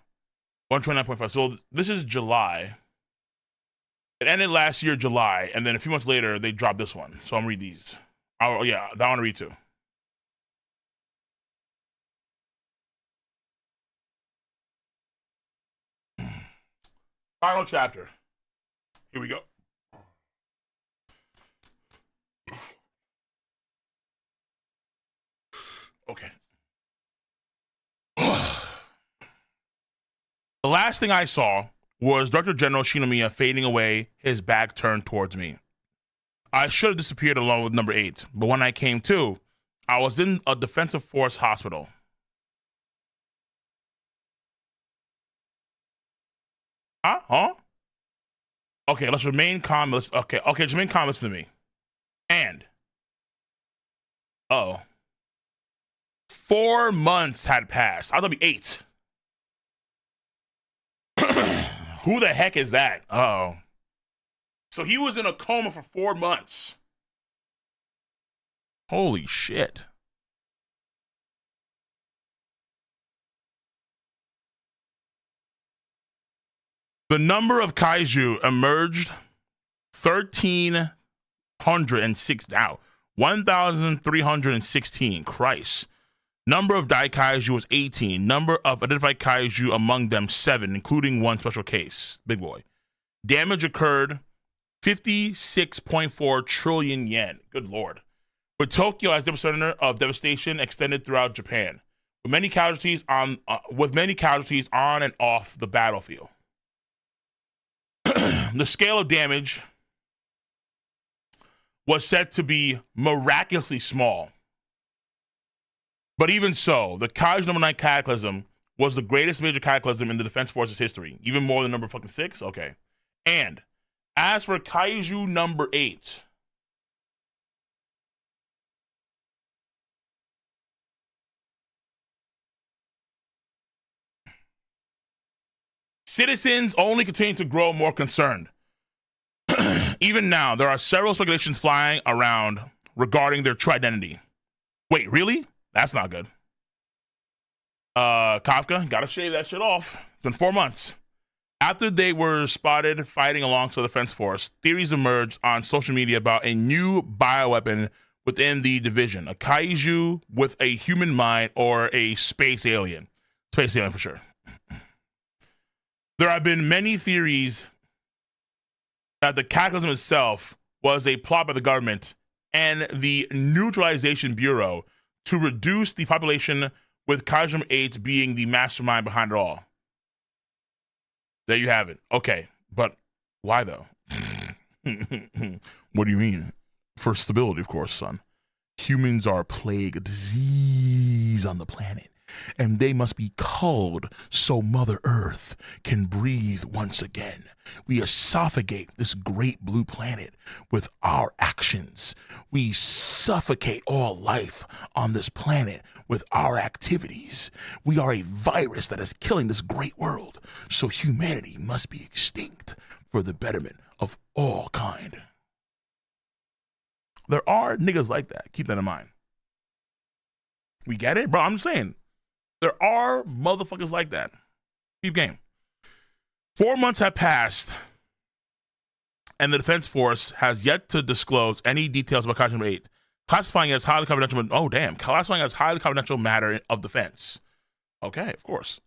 A: 129.5. So this is July. It ended last year, July. And then a few months later, they dropped this one. So I'm going to read these. Oh, yeah, that one to read too. Final chapter. Here we go. Okay. The last thing I saw was Dr. General Shinomiya fading away, his back turned towards me. I should have disappeared along with number 8, but when I came to, I was in a defensive force hospital. Huh? Okay, let's remain calm. Okay, just remain calm. Listen to me. And, 4 months had passed. I thought it'd be 8. Who the heck is that? Uh-oh. So he was in a coma for 4 months. Holy shit. The number of kaiju emerged 1,306 now. 1,316. Christ. Number of Dai Kaiju was 18. Number of identified Kaiju among them 7, including 1 special case. Big boy. Damage occurred 56.4 trillion yen. Good lord. With Tokyo as the epicenter of devastation extended throughout Japan, with many casualties on and off the battlefield. The scale of damage was said to be miraculously small. But even so, the Kaiju number 9 cataclysm was the greatest major cataclysm in the Defense Force's history. Even more than number fucking 6? Okay. And as for Kaiju number 8, Citizens only continue to grow more concerned. Even now, there are several speculations flying around regarding their true identity. Wait, really? That's not good. Kafka, gotta shave that shit off. It's been 4 months. After they were spotted fighting alongside the defense force, theories emerged on social media about a new bioweapon within the division, a kaiju with a human mind or a space alien. Space alien for sure. There have been many theories that the cataclysm itself was a plot by the government and the Neutralization Bureau to reduce the population, with Kaiju 8 being the mastermind behind it all. There you have it. Okay, but why though? What do you mean? For stability, of course, son. Humans are a plague, a disease on the planet, and they must be culled so Mother Earth can breathe once again. We suffocate this great blue planet with our actions. We suffocate all life on this planet with our activities. We are a virus that is killing this great world, so humanity must be extinct for the betterment of all kind. There are niggas like that. Keep that in mind. We get it? Bro, I'm just saying. There are motherfuckers like that. Keep game. 4 months have passed, and the Defense Force has yet to disclose any details about Kaiju 8, classifying it as highly confidential. Oh, damn. Classifying it as highly confidential matter of defense. Okay, of course.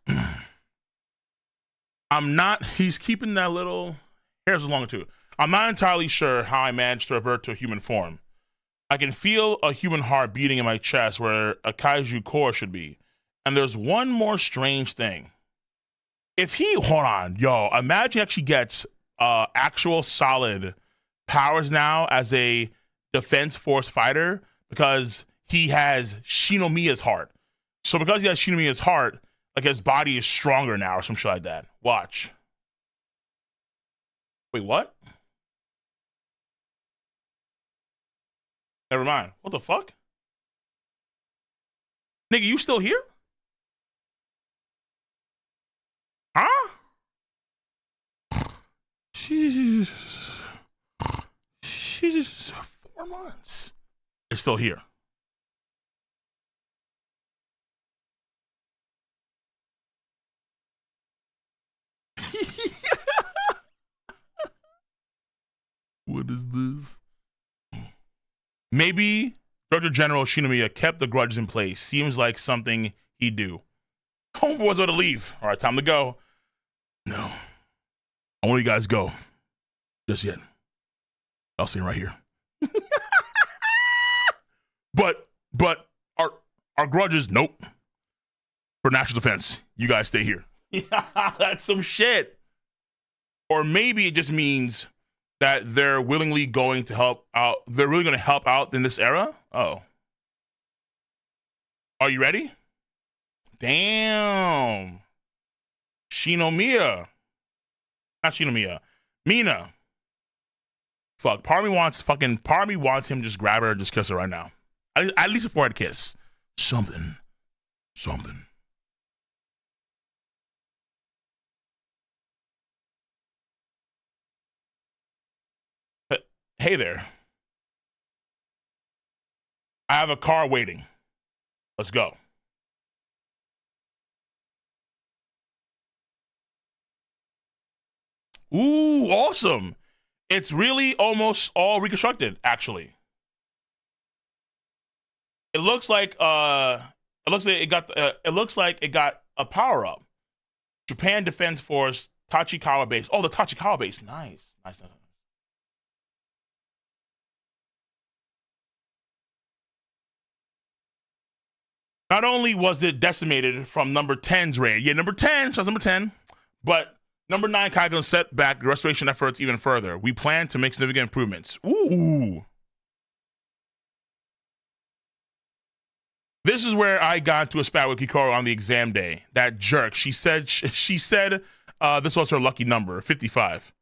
A: He's keeping that little hairs along too. I'm not entirely sure how I managed to revert to a human form. I can feel a human heart beating in my chest where a kaiju core should be. And there's one more strange thing. Hold on, yo, imagine he actually gets actual solid powers now as a Defense Force fighter because he has Shinomiya's heart. So because he has Shinomiya's heart, like his body is stronger now or some shit like that. Watch. Wait, what? Never mind. What the fuck? Nigga, you still here? Huh? Jesus. 4 months. It's still here. What is this? Maybe Director General Shinomiya kept the grudges in place. Seems like something he'd do. Homeboys ought to leave. All right, time to go. No. I want you guys to go. Just yet. I'll see him right here. But our grudges, nope. For national defense, you guys stay here. Yeah, that's some shit. Or maybe it just means that they're willingly going to help out. They're really going to help out in this era? Oh. Are you ready? Damn. Shinomiya. Not Shinomiya. Mina. Fuck. Part of me wants him to just grab her and just kiss her right now. At least a forehead kiss. Something. Hey there. I have a car waiting. Let's go. Ooh, awesome. It's really almost all reconstructed, actually. It looks like it got a power up. Japan Defense Force Tachikawa base. Oh, the Tachikawa base. Nice. Not only was it decimated from number 10's raid, number 10, so number 10, but number 9 Kaiju set back the restoration efforts even further. We plan to make significant improvements. Ooh. This is where I got into a spat with Kikoru on the exam day. That jerk. She said this was her lucky number, 55.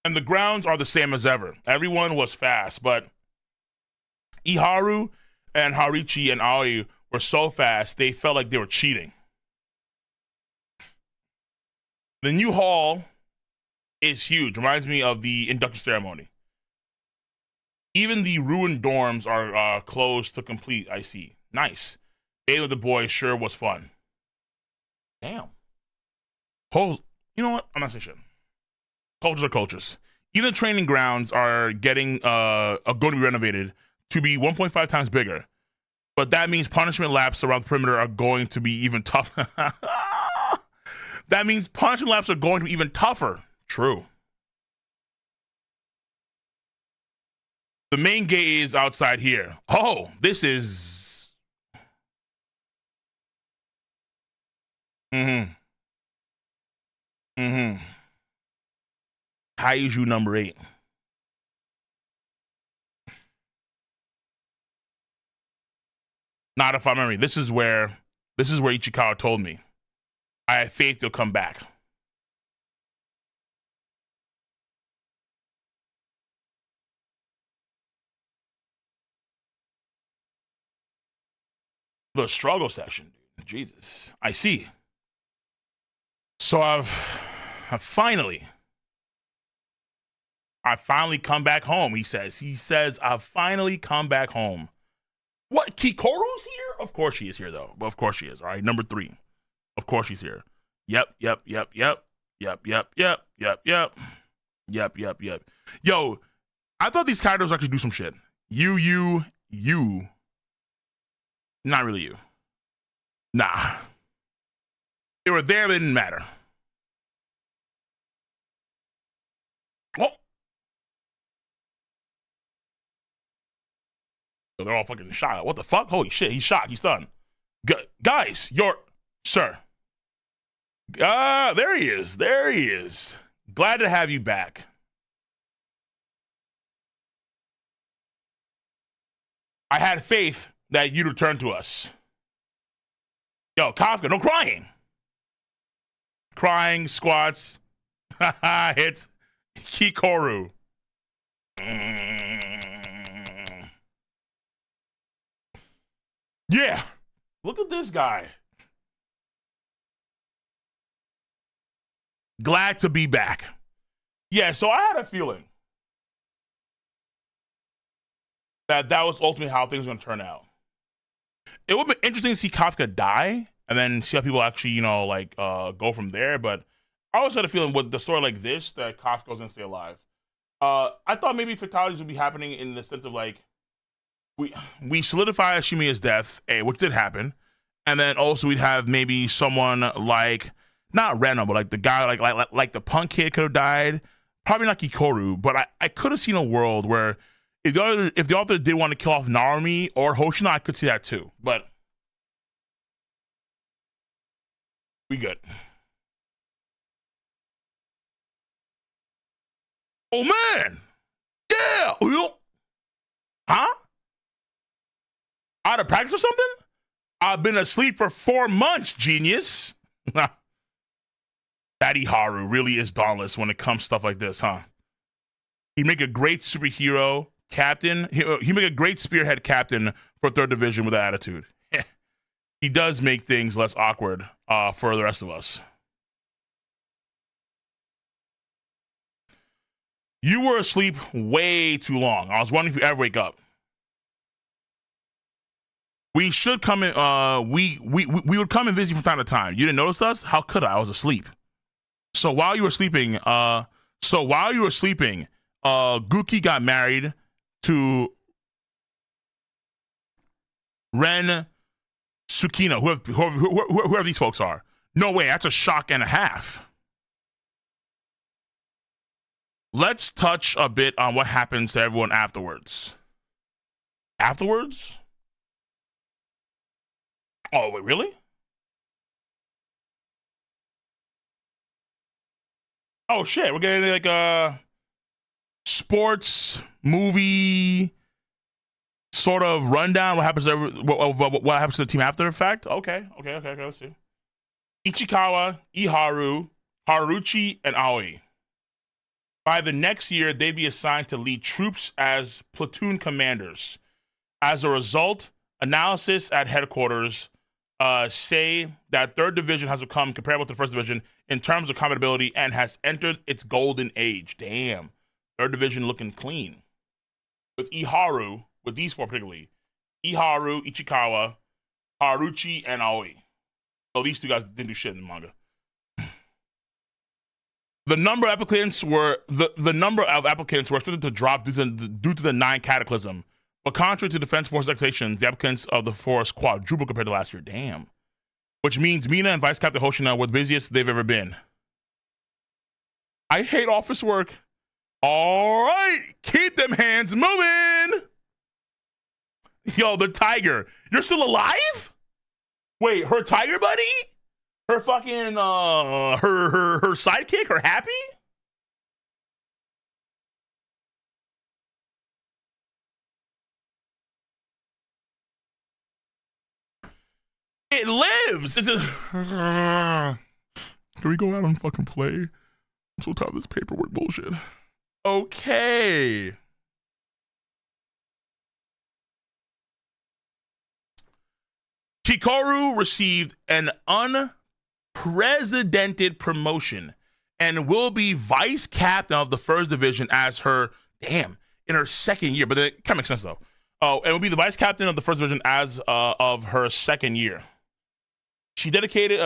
A: And the grounds are the same as ever. Everyone was fast, but Iharu and Harichi and Aoi were so fast, they felt like they were cheating. The new hall is huge. Reminds me of the induction ceremony. Even the ruined dorms are closed to complete. I see. Nice. Being with the boys sure was fun. Damn. You know what? I'm not saying shit. Cultures are cultures. Even the training grounds are going to be renovated to be 1.5 times bigger. But that means punishment laps around the perimeter are going to be even tougher. That means punishment laps are going to be even tougher. True. The main gate is outside here. Oh, this is... Kaiju number 8. Not if I remember. This is where Ichikawa told me. I have faith they'll come back. The struggle session, dude. Jesus. I see. So I've finally come back home, he says. He says, I've finally come back home. What, Kikoru's here? Of course she is here, though. Of course she is, all right? Number 3. Of course she's here. Yep. Yo, I thought these characters actually do some shit. You. Not really you. Nah. They were there, but it didn't matter. Oh. They're all fucking shot. What the fuck? Holy shit, he's shot. He's done. Guys, sir. There he is. There he is. Glad to have you back. I had faith that you'd return to us. Yo, Kafka, no crying. Crying, squats. Hits Kikoru. Yeah. Look at this guy. Glad to be back. Yeah, so I had a feeling that was ultimately how things were going to turn out. It would be interesting to see Kafka die and then see how people actually, go from there. But I always had a feeling with the story like this that Kafka was going to stay alive. I thought maybe fatalities would be happening in the sense of we solidify Shimiya's death, which did happen, and then also we'd have maybe someone like not random, but like the guy like the punk kid could have died. Probably not Kikoru, but I could have seen a world where if the author did want to kill off Narumi or Hoshino, I could see that too. But we good. Oh man, yeah, huh? Out of practice or something? I've been asleep for 4 months, genius. Daddy Haru really is dauntless when it comes to stuff like this, huh? He'd make a great superhero captain. He'd make a great spearhead captain for 3rd Division with that attitude. He does make things less awkward for the rest of us. You were asleep way too long. I was wondering if you ever wake up. We should come in. We would come and visit from time to time. You didn't notice us? How could I? I was asleep. So while you were sleeping, Guki got married to Ren Tsukino, whoever these folks are. No way, that's a shock and a half. Let's touch a bit on what happens to everyone afterwards. Afterwards? Oh, wait, really? Oh, shit. We're getting like a sports movie sort of rundown. What happens to the team after the fact? Okay. Let's see. Ichikawa, Iharu, Haruchi, and Aoi. By the next year, they'd be assigned to lead troops as platoon commanders. As a result, analysis at headquarters say that third division has become comparable to the first division in terms of compatibility and has entered its golden age. Damn. Third division looking clean. With Iharu, with these four particularly, Iharu, Ichikawa, Haruchi, and Aoi. So these two guys didn't do shit in the manga. The number of applicants were expected to drop due to the 9 cataclysm. But contrary to Defense Force expectations, the applicants of the force quadrupled compared to last year. Damn. Which means Mina and Vice Captain Hoshina were the busiest they've ever been. I hate office work. All right, keep them hands moving. Yo, the tiger. You're still alive? Wait, her tiger buddy? Her fucking her sidekick, her Happy? It lives. It's can we go out and fucking play? I'm so tired of this paperwork bullshit. Okay. Chikoru received an unprecedented promotion and will be vice captain of the first division as her, in her second year. But it kind of makes sense though. Oh, and will be the vice captain of the first division as of her second year. She's dedicated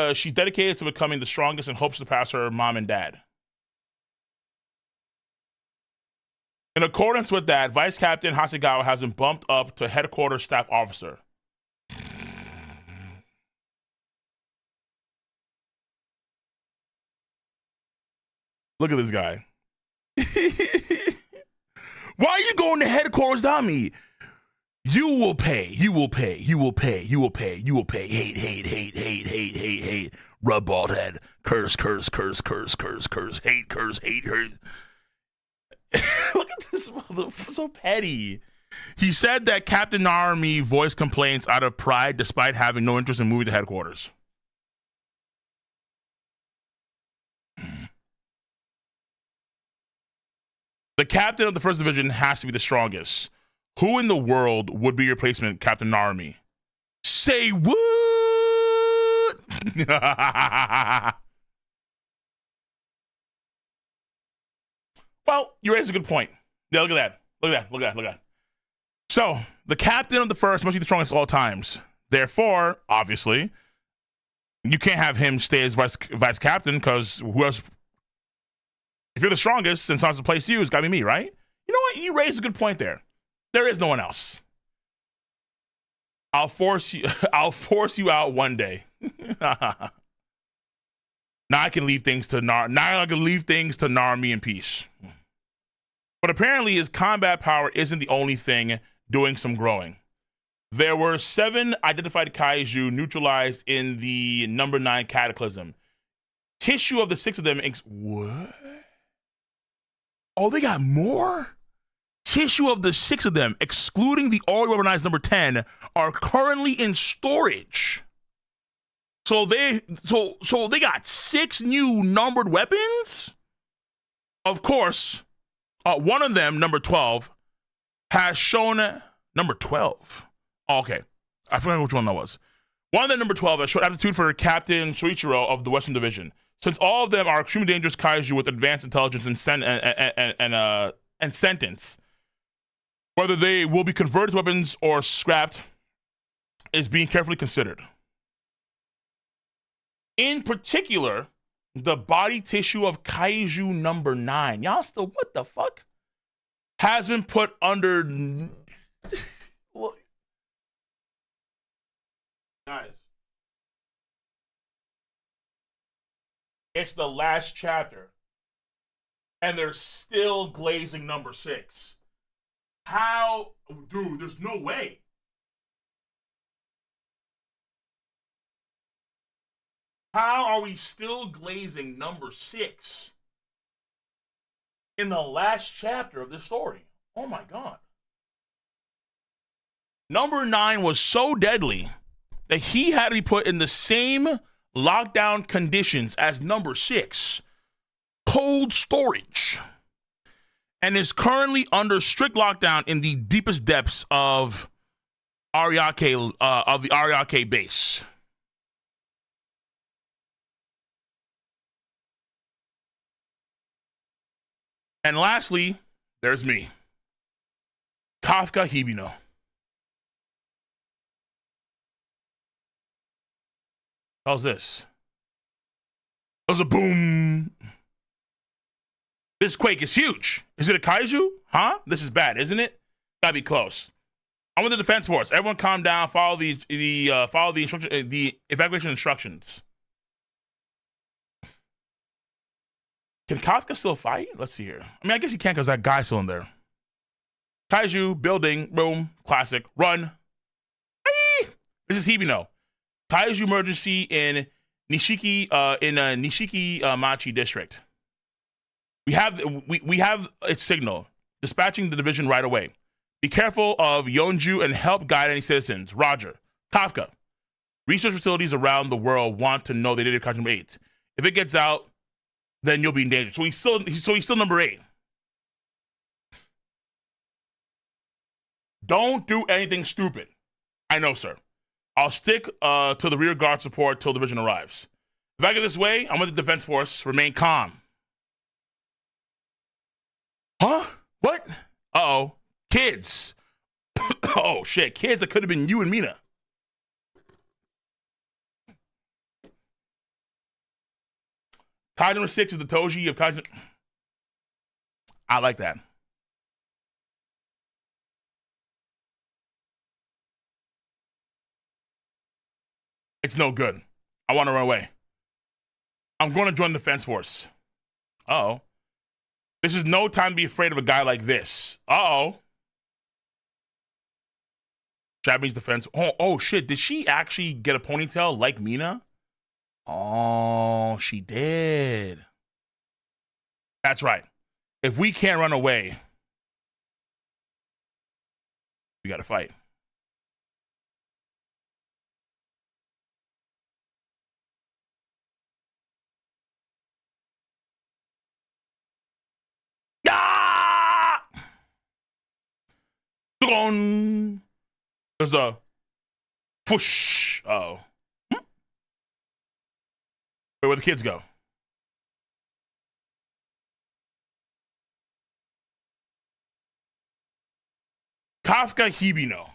A: to becoming the strongest and hopes to pass her mom and dad. In accordance with that, Vice Captain Hasegawa has been bumped up to headquarters staff officer. Look at this guy. Why are you going to headquarters without me? You will pay. You will pay. You will pay. You will pay. You will pay. Hate, hate, hate, hate, hate, hate, hate. Rub bald head. Curse, curse, curse, curse, curse, curse. Hate, curse, hate, hurt. Look at this motherfucker. So petty. He said that Captain Narumi voiced complaints out of pride despite having no interest in moving to headquarters. The captain of the first division has to be the strongest. Who in the world would be your replacement, Captain Narumi? Say what? Well, you raised a good point. Yeah, look at that. Look at that. Look at that. Look at that. So, the captain of the first must be the strongest at all times. Therefore, obviously, you can't have him stay as vice captain because who else? If you're the strongest and someone's to place you, it's got to be me, right? You know what? You raised a good point there. There is no one else. I'll force you out one day. Now I can leave things to Narumi in peace. But apparently his combat power isn't the only thing doing some growing. There were 7 identified kaiju neutralized in the number 9 cataclysm. Tissue of the 6 of them what? Oh, they got more? Tissue of the 6 of them, excluding the already weaponized number 10, are currently in storage. So they got 6 new numbered weapons? Of course, one of them, number 12, has shown number 12. Oh, okay. I forgot which one that was. One of them, number 12, has shown aptitude for Captain Soichiro of the Western Division. Since all of them are extremely dangerous kaiju with advanced intelligence and sentence, whether they will be converted to weapons or scrapped is being carefully considered. In particular, the body tissue of kaiju number 9. Y'all still, what the fuck? Has been put under... Guys. It's the last chapter. And they're still glazing number 6. How? Dude, there's no way. How are we still glazing number 6 in the last chapter of this story? Oh my God. Number 9 was so deadly that he had to be put in the same lockdown conditions as number 6, cold storage, and is currently under strict lockdown in the deepest depths of the Ariake base. And lastly, there's me. Kafka Hibino. How's this? That was a boom. This quake is huge. Is it a kaiju? Huh? This is bad, isn't it? Gotta be close. I'm with the defense force. Everyone, calm down. Follow the evacuation instructions. Can Kafka still fight? Let's see here. I mean, I guess he can't because that guy's still in there. Kaiju, building, boom, classic, run. Aye! This is Hibino. Kaiju emergency in Nishiki, Machi district. We have its signal. Dispatching the division right away. Be careful of Yonju and help guide any citizens. Roger. Kafka. Research facilities around the world want to know the data Kaiju number 8. If it gets out, then you'll be in danger. So he's still number 8. Don't do anything stupid. I know, sir. I'll stick to the rear guard support till division arrives. If I get this way, I'm with the defense force. Remain calm. Huh? What? Uh-oh. Kids. Oh, shit. Kids, that could have been you and Mina. Kaiju number 6 is the Toji of Kaiju. I like that. It's no good. I want to run away. I'm going to join the defense force. Uh-oh. This is no time to be afraid of a guy like this. Uh-oh. Japanese defense. Oh, shit. Did she actually get a ponytail like Mina? Oh, she did. That's right. If we can't run away, we got to fight. There's a push. Oh. Wait, where'd the kids go? Kafka Hibino.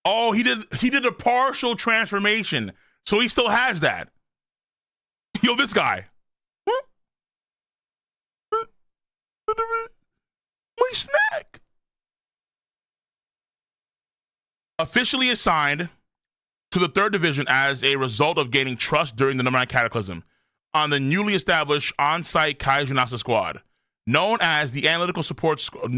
A: Oh, he did a partial transformation. So he still has that. Yo, this guy. My snack. Officially assigned to the 3rd Division as a result of gaining trust during the number 9 cataclysm on the newly established on-site Kaiju NASA squad, known as the analytical support squad.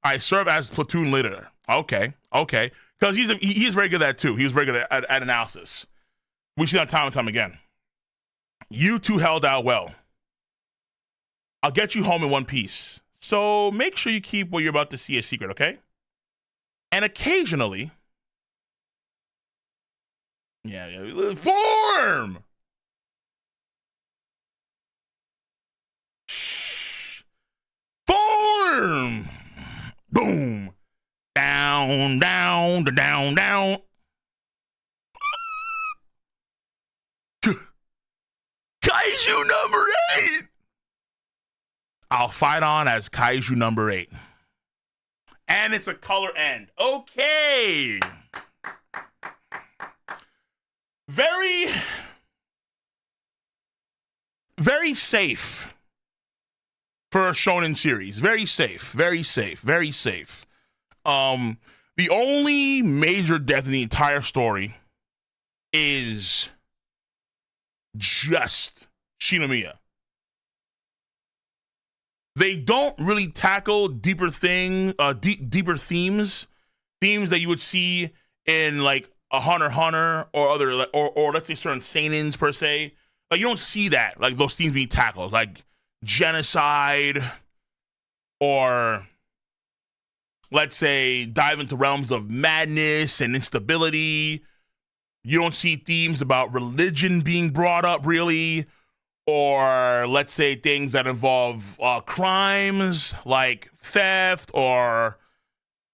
A: I serve as platoon leader. Okay, because he's very good at that too. He was very good at analysis. We see that time and time again. You two held out well. I'll get you home in one piece. So make sure you keep what you're about to see a secret, okay? And occasionally, form. Shh. Form. Boom. Down, down, down, down. Kaiju number 8. I'll fight on as Kaiju number 8. And it's a color end. Okay. Very, very safe for a shonen series. Very safe. Very safe. Very safe. The only major death in the entire story is just Shinomiya. They don't really tackle deeper themes that you would see in like a Hunter x Hunter or other, or let's say certain seinens per se. Like you don't see that, like those themes being tackled, like genocide, or let's say dive into realms of madness and instability. You don't see themes about religion being brought up really. Or let's say things that involve crimes like theft, or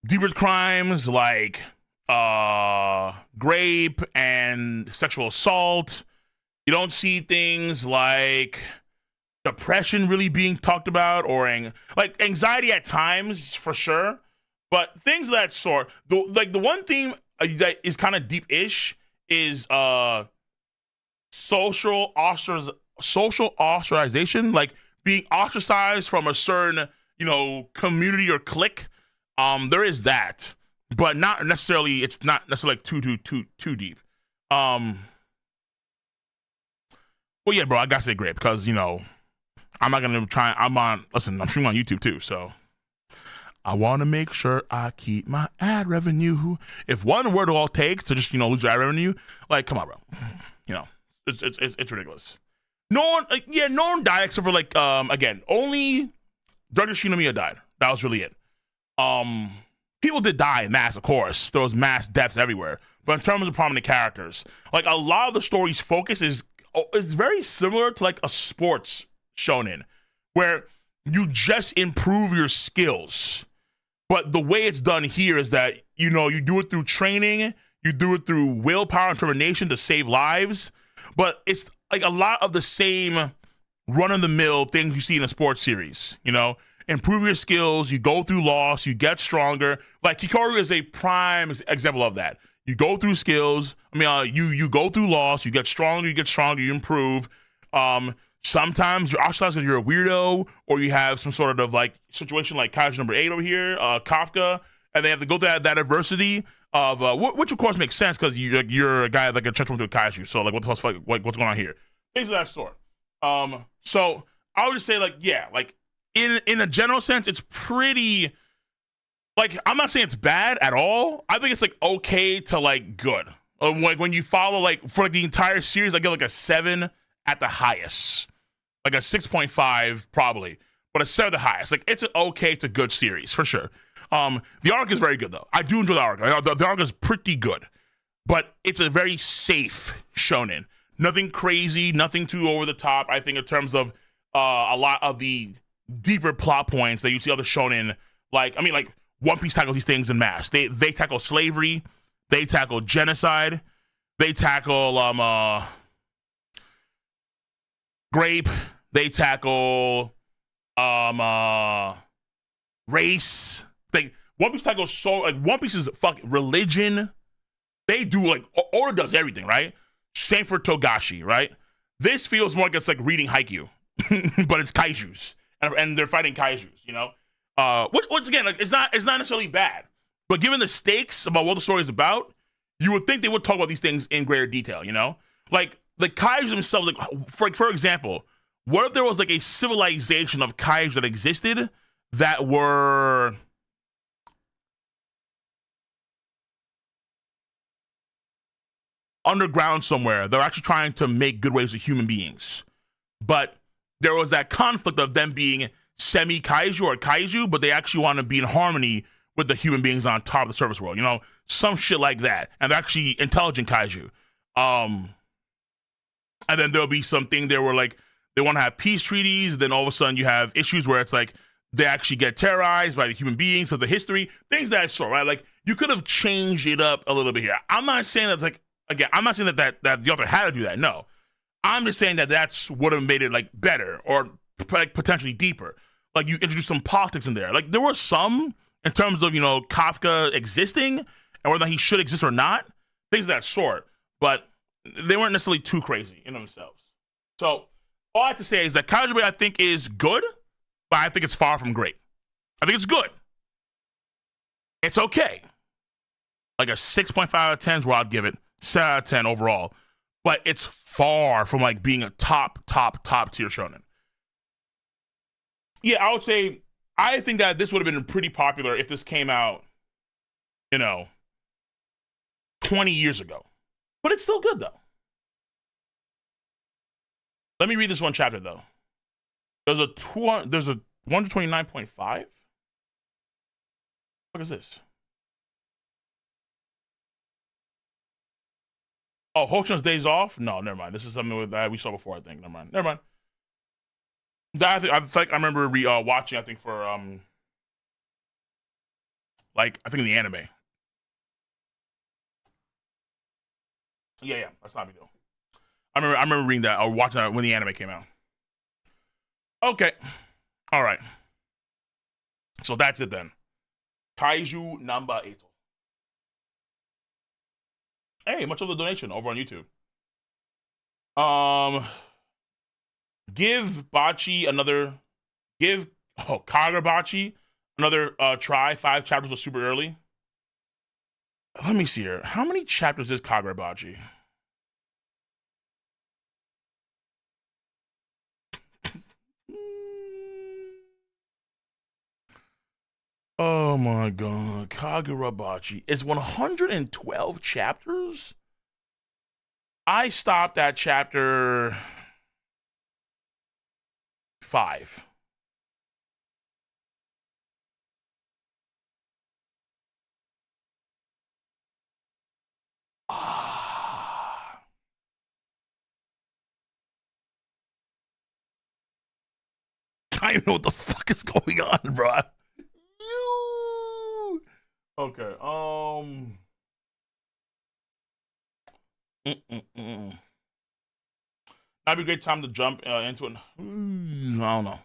A: deeper crimes like rape and sexual assault. You don't see things like depression really being talked about, or like anxiety at times for sure, but things of that sort. The one theme that is kind of deep-ish is social ostracization, like being ostracized from a certain community or clique. There is that, but not necessarily. It's not necessarily like too deep. Well, yeah, bro, I gotta say great because I'm not gonna try. Listen, I'm streaming on YouTube too, so I want to make sure I keep my ad revenue. If one word all takes to just lose your ad revenue, like, come on, bro. It's ridiculous. No one died except for again, only Director Shinomiya died. That was really it. People did die in mass, of course. There was mass deaths everywhere. But in terms of prominent characters, like a lot of the story's focus is very similar to like a sports shonen, where you just improve your skills. But the way it's done here is that you do it through training, you do it through willpower and determination to save lives. But it's like a lot of the same run-of-the-mill things you see in a sports series. Improve your skills, you go through loss, you get stronger. Like Hikaru is a prime example of that. You go through skills. You go through loss, you get stronger, you improve. Sometimes you're ostracized because you're a weirdo, or you have some sort of like situation like Kaiju number 8 over here, Kafka, and they have to go through that adversity of which of course makes sense because you're a guy like a church went to a Kaiju. So like what the hell's like what's going on here? Things of that sort. So I would just say in a general sense, it's pretty. Like, I'm not saying it's bad at all. I think it's like okay to like good. Like when you follow for the entire series, I give a 7 at the highest, like a 6.5 probably, but a 7 at the highest. Like it's an okay to good series for sure. The arc is very good though. I do enjoy the arc. The arc is pretty good, but it's a very safe shonen. Nothing crazy, nothing too over the top. I think in terms of a lot of the deeper plot points that you see other shonen, like One Piece tackles these things in mass. They tackle slavery, they tackle genocide, they tackle grape, they tackle race. One Piece tackles One Piece is fucking religion. They do Oda does everything, right? Same for Togashi, right? This feels more like it's like reading Haikyuu, but it's kaijus, and they're fighting kaijus, which again, it's not necessarily bad, but given the stakes about what the story is about, you would think they would talk about these things in greater detail, like the kaiju themselves. Like for example, what if there was like a civilization of kaiju that existed that were underground somewhere? They're actually trying to make good ways with human beings, but there was that conflict of them being semi-kaiju or kaiju, but they actually want to be in harmony with the human beings on top of the surface world, some shit like that. And they're actually intelligent kaiju. And then there'll be something there where they want to have peace treaties. Then all of a sudden you have issues where it's like they actually get terrorized by the human beings of the history, things of that sort, right? Like you could have changed it up a little bit here. I'm not saying that's again, I'm not saying that the author had to do that. No, I'm just saying that would have made it better or potentially deeper. Like you introduced some politics in there. Like there were some in terms of Kafka existing and whether he should exist or not, things of that sort. But they weren't necessarily too crazy in themselves. So all I have to say is that Kaiju I think is good, but I think it's far from great. I think it's good. It's okay. Like a 6.5 out of 10 is where I'd give it. 7 out of 10 overall. But it's far from being a top tier shonen. Yeah, I would say I think that this would have been pretty popular if this came out, 20 years ago. But it's still good though. Let me read this one chapter though. There's a 129.5. What is this? Oh, Hoshino's Days Off? No, never mind. This is something that we saw before, I think. Never mind. I remember watching, I think, for I think in the anime. Yeah, that's not a big deal. I remember reading that or watching that when the anime came out. Okay. All right. So that's it then. Kaiju number 8. Hey, much of the donation over on YouTube. Give Bachi another. Give Kagurabachi another try. 5 chapters was super early. Let me see here. How many chapters is Kagurabachi? Oh my god. Kagurabachi is 112 chapters? I stopped at chapter 5. Ah. I don't know what the fuck is going on, bro. Okay. That'd be a great time to jump into it. I don't know.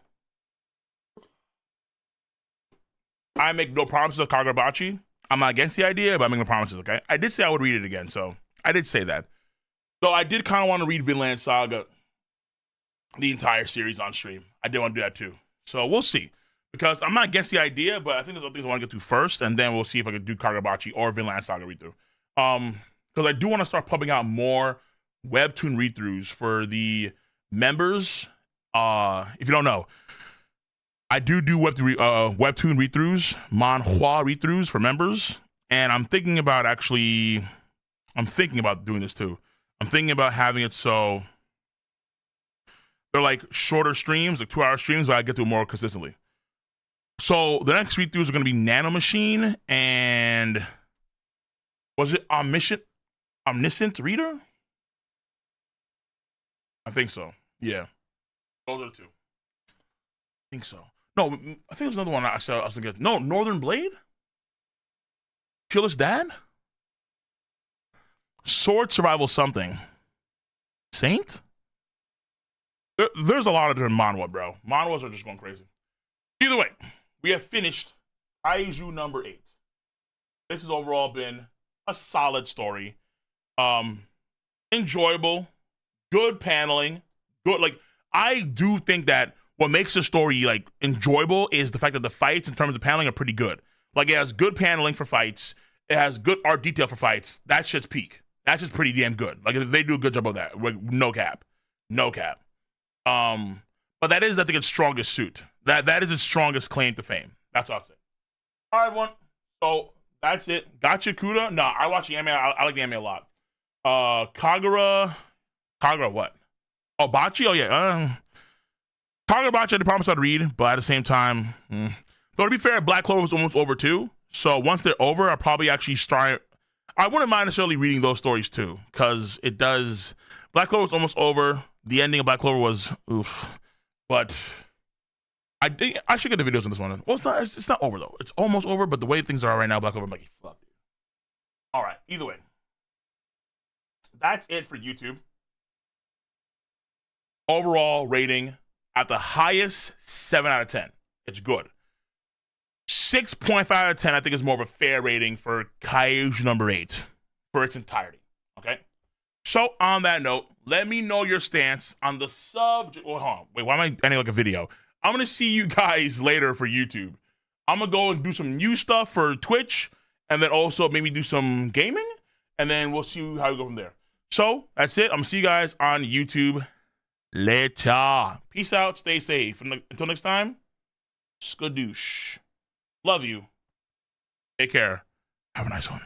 A: I make no promises of Kagurabachi. I'm not against the idea, but I make no promises, okay? I did say I would read it again, so I did say that. So I did kind of want to read Vinland Saga, the entire series on stream. I did want to do that too. So we'll see. Because I'm not against the idea, but I think there's other things I want to get to first, and then we'll see if I can do Kagurabachi or Vinland Saga read through. Because I do want to start pumping out more webtoon read throughs for the members. If you don't know, I do webtoon read throughs, manhwa read throughs for members, and I'm thinking about doing this too. I'm thinking about having it so they're like shorter streams, like 2-hour streams, but I get to it more consistently. So the next read throughs are going to be Nanomachine and was it Omniscient Reader? I think so. Yeah, those are the 2. I think so. No, I think there's another one I saw. I was thinking, no, Northern Blade, Killer's Dad, Sword Survival something, Saint. There's a lot of different manhwa, bro. Manhwas are just going crazy. Either way, we have finished Kaiju number 8. This has overall been a solid story. Enjoyable, good paneling, good. Like, I do think that what makes the story like enjoyable is the fact that the fights in terms of paneling are pretty good. Like, it has good paneling for fights. It has good art detail for fights. That shit's peak. That's just pretty damn good. Like, they do a good job of that. No cap. But that is, I think, its strongest suit. That is its strongest claim to fame. That's what I'll say. All right, everyone. So that's it. Gotcha Kuda. No, I watch the anime. I like the anime a lot. Kagura what? Oh, Bachi? Oh yeah. Kagurabachi I did promise I'd read, but at the same time, though to be fair, Black Clover was almost over too. So once they're over, I'll probably actually start. I wouldn't mind necessarily reading those stories too, because it does. Black Clover was almost over. The ending of Black Clover was oof, but I should get the videos on this one. Well, it's not over though. It's almost over, but the way things are right now, Black Clover, I'm like, fuck. All right. Either way, that's it for YouTube. Overall rating at the highest, 7 out of 10. It's good. 6.5 out of 10, I think, is more of a fair rating for Kaiju number 8 for its entirety. Okay? So, on that note, let me know your stance on the subject. Well, hold on. Wait, why am I ending like a video? I'm going to see you guys later for YouTube. I'm going to go and do some new stuff for Twitch, and then also maybe do some gaming, and then we'll see how we go from there. So, that's it. I'm going to see you guys on YouTube later. Peace out. Stay safe. Until next time, skadoosh. Love you. Take care. Have a nice one.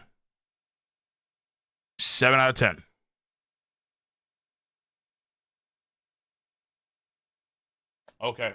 A: 7 out of 10. Okay.